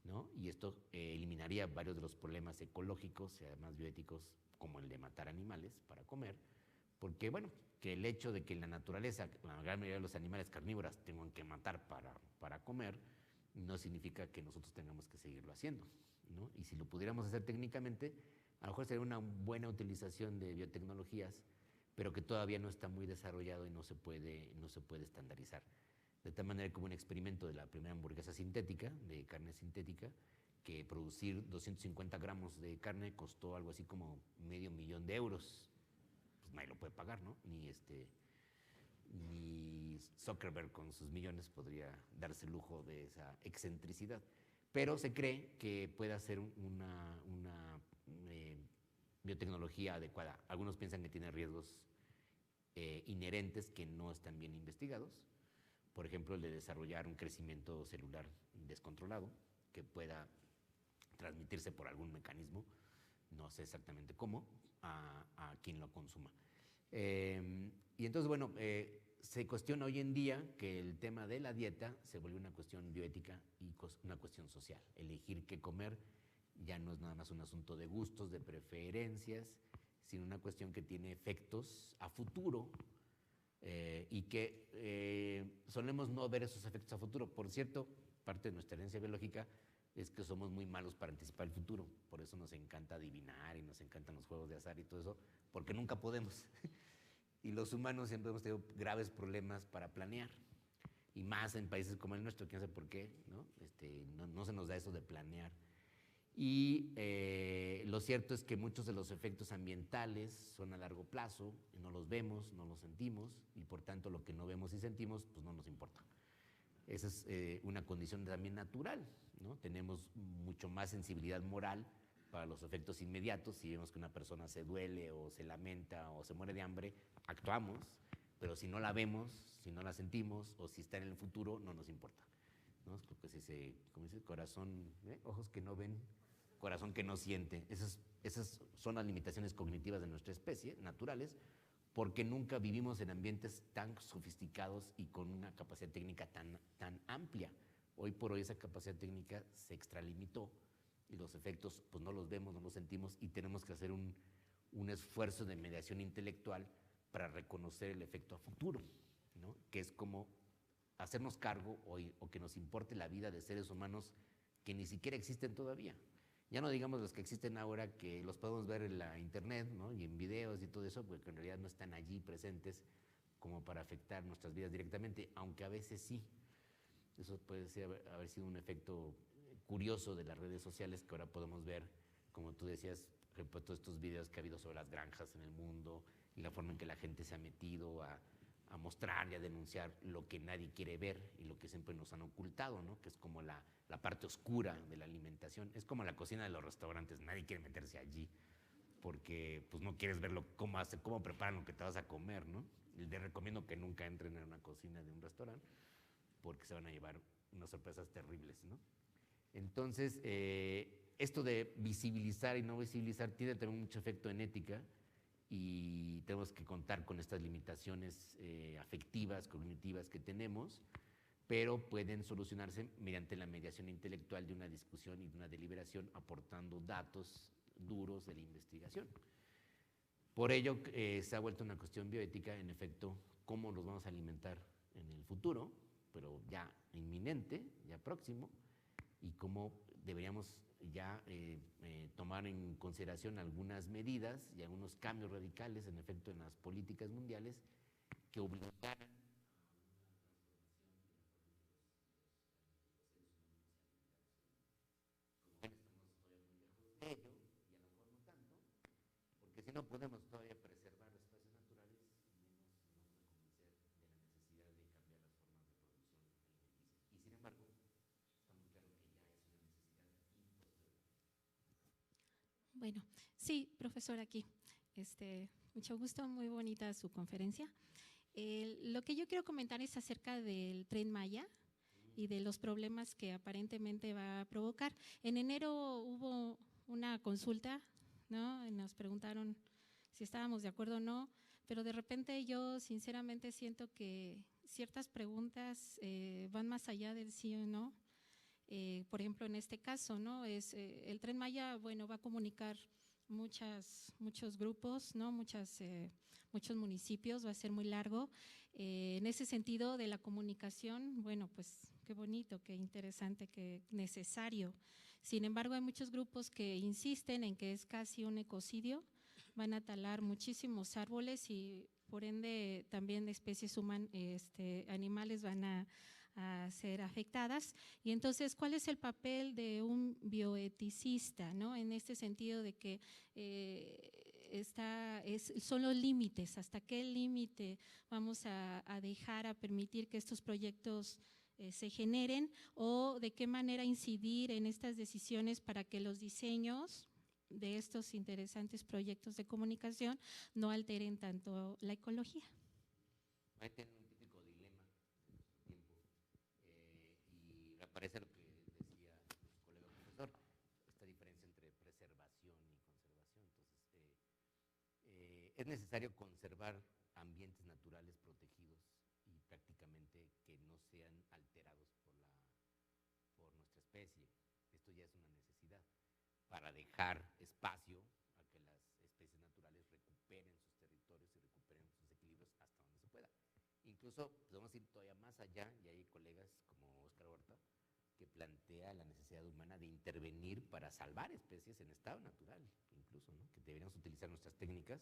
¿no? Y esto eliminaría varios de los problemas ecológicos y además bioéticos, como el de matar animales para comer, porque, bueno, que el hecho de que en la naturaleza la gran mayoría de los animales carnívoros tengan que matar para comer, no significa que nosotros tengamos que seguirlo haciendo, ¿no? Y si lo pudiéramos hacer técnicamente, a lo mejor sería una buena utilización de biotecnologías, pero que todavía no está muy desarrollado y no se puede estandarizar. De tal manera como un experimento de la primera hamburguesa sintética, de carne sintética, que producir 250 gramos de carne costó algo así como $500,000 euros. Pues nadie lo puede pagar, ¿no? Ni Zuckerberg con sus millones podría darse el lujo de esa excentricidad. Pero se cree que puede hacer una biotecnología adecuada. Algunos piensan que tiene riesgos inherentes que no están bien investigados. Por ejemplo, el de desarrollar un crecimiento celular descontrolado que pueda transmitirse por algún mecanismo, no sé exactamente cómo, a quien lo consuma. Y entonces, bueno, se cuestiona hoy en día que el tema de la dieta se vuelve una cuestión bioética y una cuestión social. Elegir qué comer ya no es nada más un asunto de gustos, de preferencias, sino una cuestión que tiene efectos a futuro y que solemos no ver esos efectos a futuro. Por cierto, parte de nuestra herencia biológica es que somos muy malos para anticipar el futuro. Por eso nos encanta adivinar y nos encantan los juegos de azar y todo eso, porque nunca podemos. Y los humanos siempre hemos tenido graves problemas para planear. Y más en países como el nuestro, quién sabe por qué, ¿no? No se nos da eso de planear. Y lo cierto es que muchos de los efectos ambientales son a largo plazo, y no los vemos, no los sentimos, y por tanto lo que no vemos y sentimos, pues no nos importa. Esa es una condición también natural, ¿no? Tenemos mucho más sensibilidad moral para los efectos inmediatos. Si vemos que una persona se duele o se lamenta o se muere de hambre, actuamos, pero si no la vemos, si no la sentimos o si está en el futuro, no nos importa, ¿no? Creo que si como dice, corazón, ojos que no ven, corazón que no siente. Esas son las limitaciones cognitivas de nuestra especie, naturales, porque nunca vivimos en ambientes tan sofisticados y con una capacidad técnica tan amplia. Hoy por hoy esa capacidad técnica se extralimitó y los efectos pues no los vemos, no los sentimos y tenemos que hacer un esfuerzo de mediación intelectual para reconocer el efecto a futuro, ¿no? Que es como hacernos cargo o que nos importe la vida de seres humanos que ni siquiera existen todavía. Ya no digamos los que existen ahora, que los podemos ver en la internet, ¿no? Y en videos y todo eso, porque en realidad no están allí presentes como para afectar nuestras vidas directamente, aunque a veces sí. Eso puede haber sido un efecto curioso de las redes sociales que ahora podemos ver, como tú decías, por ejemplo, todos estos videos que ha habido sobre las granjas en el mundo y la forma en que la gente se ha metido a mostrar y a denunciar lo que nadie quiere ver y lo que siempre nos han ocultado, ¿no? Que es como la parte oscura de la alimentación. Es como la cocina de los restaurantes, nadie quiere meterse allí porque pues no quieres ver cómo preparan lo que te vas a comer, ¿no? Les recomiendo que nunca entren en una cocina de un restaurante porque se van a llevar unas sorpresas terribles, ¿no? Entonces, esto de visibilizar y no visibilizar tiene también mucho efecto en ética y tenemos que contar con estas limitaciones afectivas, cognitivas que tenemos, pero pueden solucionarse mediante la mediación intelectual de una discusión y de una deliberación, aportando datos duros de la investigación. Por ello, se ha vuelto una cuestión bioética, en efecto, cómo nos vamos a alimentar en el futuro, pero ya inminente, ya próximo, y cómo deberíamos ya tomar en consideración algunas medidas y algunos cambios radicales, en efecto, en las políticas mundiales que obligaran de ello, y a lo mejor no tanto, porque si no podemos todavía preservar los espacios naturales, menos nos vamos a convencer de la necesidad de cambiar las formas de producción alimenticia. Y sin embargo, está muy claro que ya es una necesidad impostergable. Bueno, sí, profesor, aquí. Mucho gusto, muy bonita su conferencia. Lo que yo quiero comentar es acerca del Tren Maya y de los problemas que aparentemente va a provocar. En enero hubo una consulta, ¿no? Nos preguntaron si estábamos de acuerdo o no, pero de repente yo sinceramente siento que ciertas preguntas van más allá del sí o no. Por ejemplo, en este caso, ¿no? El Tren Maya, bueno, va a comunicar muchos grupos, ¿no? Muchos municipios, va a ser muy largo. En ese sentido de la comunicación, bueno, pues qué bonito, qué interesante, qué necesario. Sin embargo, hay muchos grupos que insisten en que es casi un ecocidio, van a talar muchísimos árboles y por ende también especies animales van a ser afectadas. Y entonces, ¿cuál es el papel de un bioeticista, ¿no? En este sentido de que son los límites, hasta qué límite vamos a dejar, a permitir que estos proyectos se generen, o de qué manera incidir en estas decisiones para que los diseños de estos interesantes proyectos de comunicación no alteren tanto la ecología. Ahí tienen un típico dilema de nuestro tiempo, y me parece lo que decía nuestro colega profesor, esta diferencia entre preservación y conservación. Entonces, es necesario conservar ambientes naturales protegidos y prácticamente que no sean alterados por nuestra especie. Esto ya es una necesidad para dejar espacio a que las especies naturales recuperen sus territorios y recuperen sus equilibrios hasta donde se pueda. Incluso podemos ir todavía más allá, y hay colegas como Óscar Horta que plantea la necesidad humana de intervenir para salvar especies en estado natural, incluso, ¿no? Que deberíamos utilizar nuestras técnicas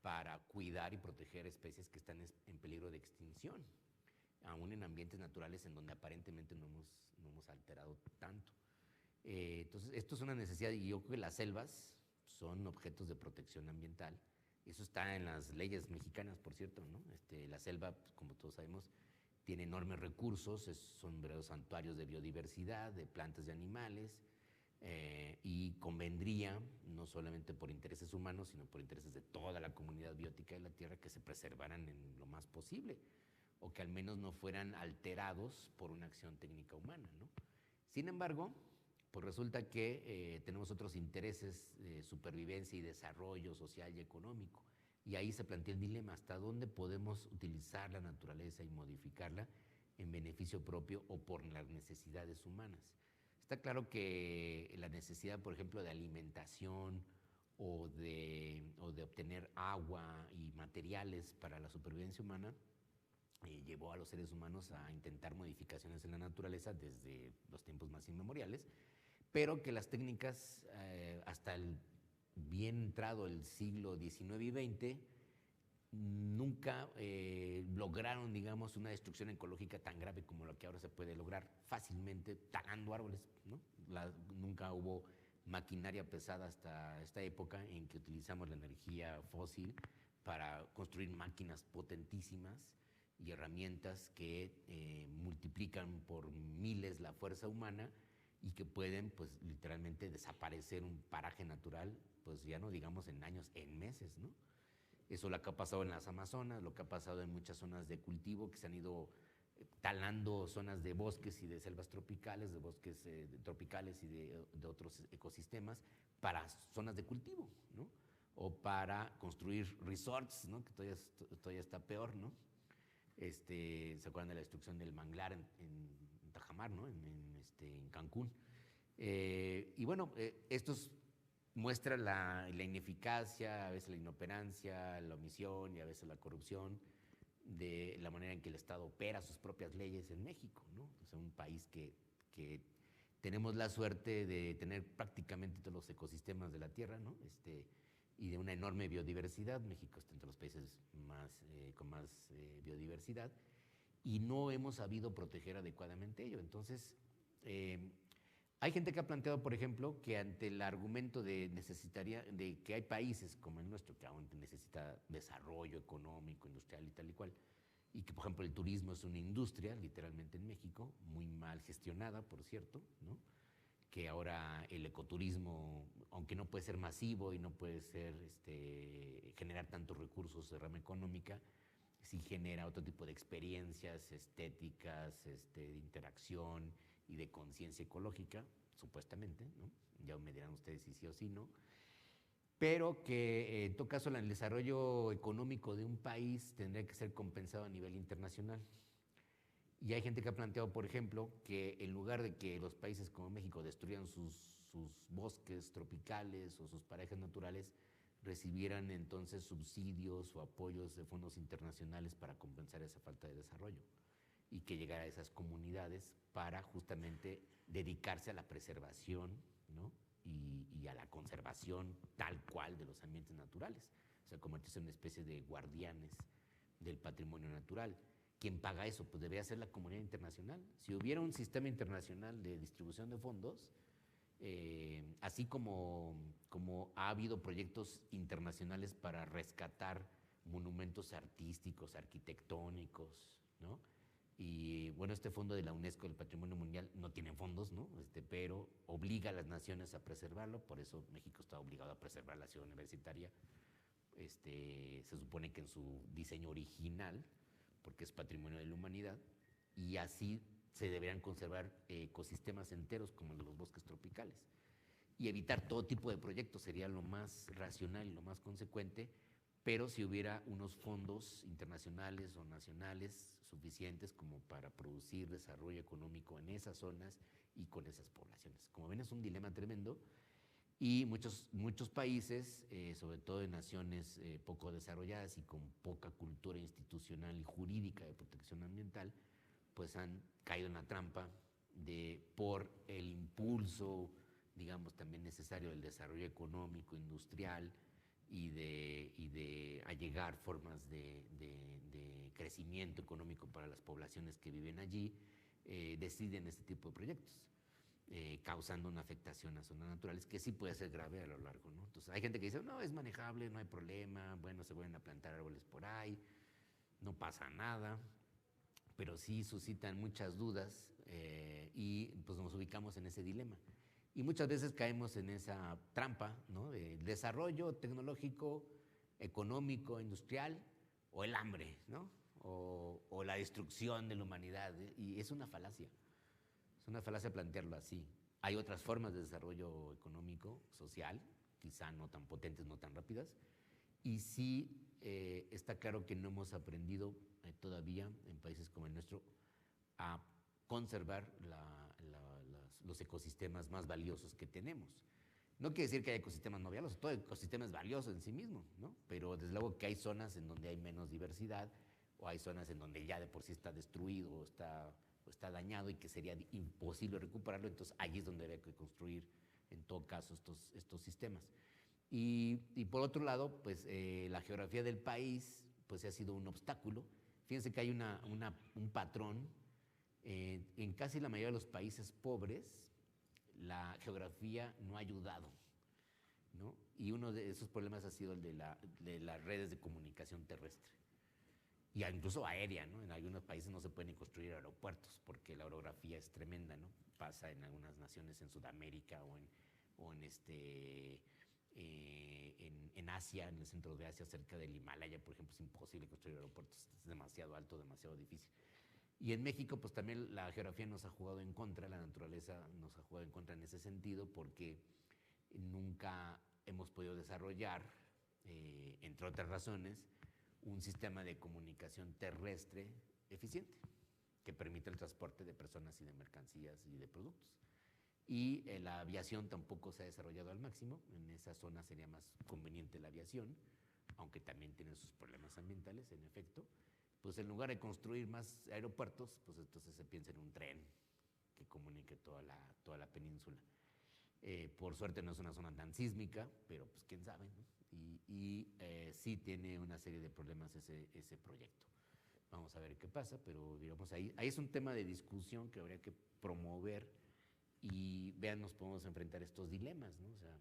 para cuidar y proteger especies que están en peligro de extinción, aún en ambientes naturales en donde aparentemente no hemos alterado tanto. Entonces, esto es una necesidad, y yo creo que las selvas son objetos de protección ambiental. Eso está en las leyes mexicanas, por cierto, ¿no? La selva, pues, como todos sabemos, tiene enormes recursos, son verdaderos santuarios de biodiversidad, de plantas y animales, y convendría, no solamente por intereses humanos, sino por intereses de toda la comunidad biótica de la Tierra, que se preservaran en lo más posible, o que al menos no fueran alterados por una acción técnica humana, ¿no? Sin embargo, pues resulta que tenemos otros intereses de supervivencia y desarrollo social y económico, y ahí se plantea el dilema: ¿hasta dónde podemos utilizar la naturaleza y modificarla en beneficio propio o por las necesidades humanas? Está claro que la necesidad, por ejemplo, de alimentación o de obtener agua y materiales para la supervivencia humana llevó a los seres humanos a intentar modificaciones en la naturaleza desde los tiempos más inmemoriales, pero que las técnicas hasta el bien entrado el siglo XIX y XX nunca lograron, digamos, una destrucción ecológica tan grave como lo que ahora se puede lograr fácilmente talando árboles, ¿no? Nunca hubo maquinaria pesada hasta esta época en que utilizamos la energía fósil para construir máquinas potentísimas y herramientas que multiplican por miles la fuerza humana y que pueden, pues, literalmente desaparecer un paraje natural, pues ya no digamos en años, en meses, ¿no? Eso es lo que ha pasado en las Amazonas, lo que ha pasado en muchas zonas de cultivo que se han ido talando zonas de bosques y de selvas tropicales, de bosques tropicales y de otros ecosistemas para zonas de cultivo, ¿no? O para construir resorts, ¿no? Que todavía está peor, ¿no? ¿Se acuerdan de la destrucción del manglar en Tajamar, ¿no? En Cancún? Y bueno, esto muestra la ineficacia, a veces la inoperancia, la omisión y a veces la corrupción de la manera en que el Estado opera sus propias leyes en México, ¿no? O sea, un país que tenemos la suerte de tener prácticamente todos los ecosistemas de la Tierra, ¿no? Y de una enorme biodiversidad. México está entre los países con más biodiversidad y no hemos sabido proteger adecuadamente ello. Entonces, hay gente que ha planteado, por ejemplo, que ante el argumento de que hay países como el nuestro que aún necesita desarrollo económico, industrial y tal y cual, y que, por ejemplo, el turismo es una industria, literalmente en México, muy mal gestionada, por cierto, ¿no? Que ahora el ecoturismo, aunque no puede ser masivo y no puede ser generar tantos recursos de rama económica, sí genera otro tipo de experiencias estéticas, de interacción y de conciencia ecológica, supuestamente, ¿no? Ya me dirán ustedes si sí o si no, pero que en todo caso el desarrollo económico de un país tendría que ser compensado a nivel internacional. Y hay gente que ha planteado, por ejemplo, que en lugar de que los países como México destruyan sus bosques tropicales o sus parajes naturales, recibieran entonces subsidios o apoyos de fondos internacionales para compensar esa falta de desarrollo y que llegara a esas comunidades para justamente dedicarse a la preservación, ¿no? y a la conservación tal cual de los ambientes naturales, o sea, convertirse en una especie de guardianes del patrimonio natural. ¿Quién paga eso? Pues debería ser la comunidad internacional. Si hubiera un sistema internacional de distribución de fondos, así como ha habido proyectos internacionales para rescatar monumentos artísticos, arquitectónicos, ¿no? Y bueno, este fondo de la UNESCO del Patrimonio Mundial no tiene fondos, ¿no? Pero obliga a las naciones a preservarlo, por eso México está obligado a preservar la ciudad universitaria. Se supone que en su diseño original, porque es patrimonio de la humanidad, y así se deberían conservar ecosistemas enteros como los bosques tropicales. Y evitar todo tipo de proyectos sería lo más racional y lo más consecuente, pero si hubiera unos fondos internacionales o nacionales suficientes como para producir desarrollo económico en esas zonas y con esas poblaciones. Como ven, es un dilema tremendo y muchos países, sobre todo en naciones poco desarrolladas y con poca cultura institucional y jurídica de protección ambiental, pues han caído en la trampa por el impulso, digamos, también necesario del desarrollo económico, industrial, y de allegar formas de crecimiento económico para las poblaciones que viven allí, deciden este tipo de proyectos, causando una afectación a zonas naturales que sí puede ser grave a lo largo, ¿no? Entonces hay gente que dice, no, es manejable, no hay problema, bueno, se vuelven a plantar árboles por ahí, no pasa nada, pero sí suscitan muchas dudas y pues nos ubicamos en ese dilema. Y muchas veces caemos en esa trampa, ¿no? De desarrollo tecnológico, económico, industrial, o el hambre, ¿no? O la destrucción de la humanidad. Y es una falacia. Es una falacia plantearlo así. Hay otras formas de desarrollo económico, social, quizá no tan potentes, no tan rápidas. Y sí está claro que no hemos aprendido todavía en países como el nuestro a conservar los ecosistemas más valiosos que tenemos. No quiere decir que haya ecosistemas no valiosos, todo ecosistema es valioso en sí mismo, ¿no? Pero desde luego que hay zonas en donde hay menos diversidad o hay zonas en donde ya de por sí está destruido o está dañado y que sería imposible recuperarlo, entonces allí es donde habría que construir en todo caso estos sistemas. Y por otro lado, pues la geografía del país pues ha sido un obstáculo. Fíjense que hay un patrón. En casi la mayoría de los países pobres, la geografía no ha ayudado, ¿no? Y uno de esos problemas ha sido el de las redes de comunicación terrestre y incluso aérea, ¿no? En algunos países no se pueden ni construir aeropuertos porque la orografía es tremenda, ¿no? Pasa en algunas naciones en Sudamérica o en Asia, en el centro de Asia, cerca del Himalaya, por ejemplo, es imposible construir aeropuertos, es demasiado alto, demasiado difícil. Y en México, pues también la geografía nos ha jugado en contra, la naturaleza nos ha jugado en contra en ese sentido, porque nunca hemos podido desarrollar, entre otras razones, un sistema de comunicación terrestre eficiente que permita el transporte de personas y de mercancías y de productos. Y la aviación tampoco se ha desarrollado al máximo, en esa zona sería más conveniente la aviación, aunque también tiene sus problemas ambientales, en efecto. Pues en lugar de construir más aeropuertos, pues entonces se piensa en un tren que comunique toda la península. Por suerte no es una zona tan sísmica, pero pues quién sabe, ¿no? Y sí tiene una serie de problemas ese proyecto. Vamos a ver qué pasa, pero digamos ahí es un tema de discusión que habría que promover y vean, nos podemos enfrentar a estos dilemas, ¿no? O sea,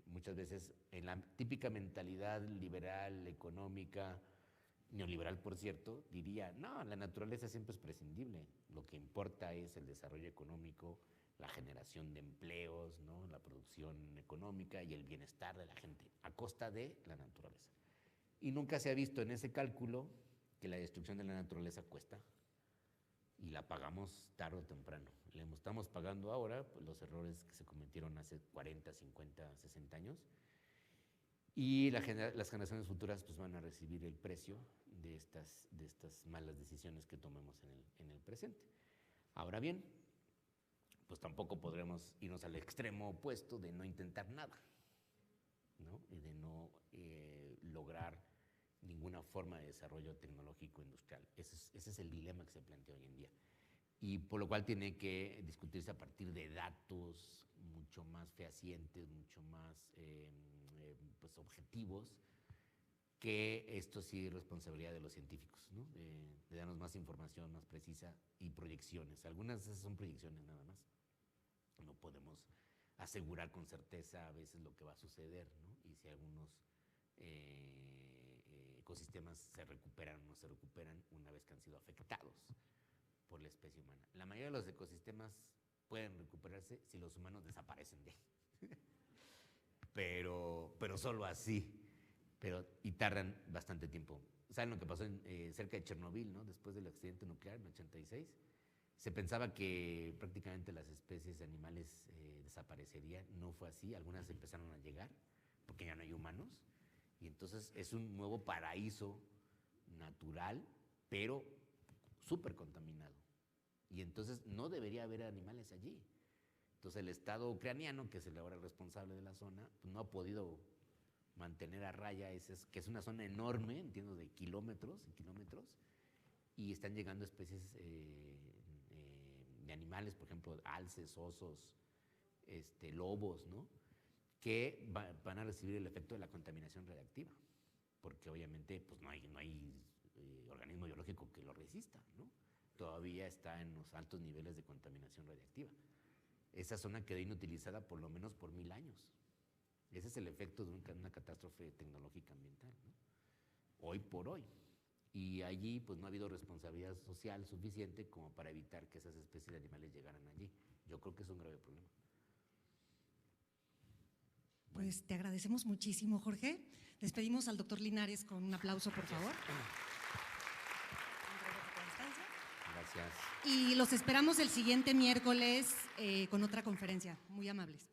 muchas veces en la típica mentalidad liberal, económica, neoliberal, por cierto, diría, no, la naturaleza siempre es prescindible, lo que importa es el desarrollo económico, la generación de empleos, ¿no? La producción económica y el bienestar de la gente, a costa de la naturaleza. Y nunca se ha visto en ese cálculo que la destrucción de la naturaleza cuesta y la pagamos tarde o temprano. Le estamos pagando ahora pues, los errores que se cometieron hace 40, 50, 60 años y las generaciones futuras pues, van a recibir el precio de estas malas decisiones que tomemos en el presente. Ahora bien, pues tampoco podremos irnos al extremo opuesto de no intentar nada, ¿no? Y de no lograr ninguna forma de desarrollo tecnológico industrial. Ese es el dilema que se plantea hoy en día. Y por lo cual tiene que discutirse a partir de datos mucho más fehacientes, mucho más pues objetivos, que esto sí es responsabilidad de los científicos, ¿no? De darnos más información más precisa y proyecciones. Algunas de esas son proyecciones nada más. No podemos asegurar con certeza a veces lo que va a suceder, ¿no? Y si algunos ecosistemas se recuperan o no se recuperan una vez que han sido afectados por la especie humana. La mayoría de los ecosistemas pueden recuperarse si los humanos desaparecen de él. pero solo así. Y tardan bastante tiempo. ¿Saben lo que pasó cerca de Chernobyl, ¿no? Después del accidente nuclear en 86? Se pensaba que prácticamente las especies de animales desaparecerían. No fue así. Algunas empezaron a llegar porque ya no hay humanos. Y entonces es un nuevo paraíso natural, pero súper contaminado. Y entonces no debería haber animales allí. Entonces el Estado ucraniano, que es el ahora responsable de la zona, pues no ha podido mantener a raya, que es una zona enorme, entiendo, de kilómetros y kilómetros, y están llegando especies de animales, por ejemplo, alces, osos, lobos, ¿no? Que van a recibir el efecto de la contaminación radiactiva, porque obviamente pues, no hay organismo biológico que lo resista, ¿no? Todavía está en los altos niveles de contaminación radiactiva. Esa zona quedó inutilizada por lo menos por 1000 años. Ese es el efecto de una catástrofe tecnológica ambiental, ¿no? Hoy por hoy. Y allí pues no ha habido responsabilidad social suficiente como para evitar que esas especies de animales llegaran allí. Yo creo que es un grave problema. Pues te agradecemos muchísimo, Jorge. Despedimos al doctor Linares con un aplauso, por favor. Gracias. Y los esperamos el siguiente miércoles con otra conferencia. Muy amables.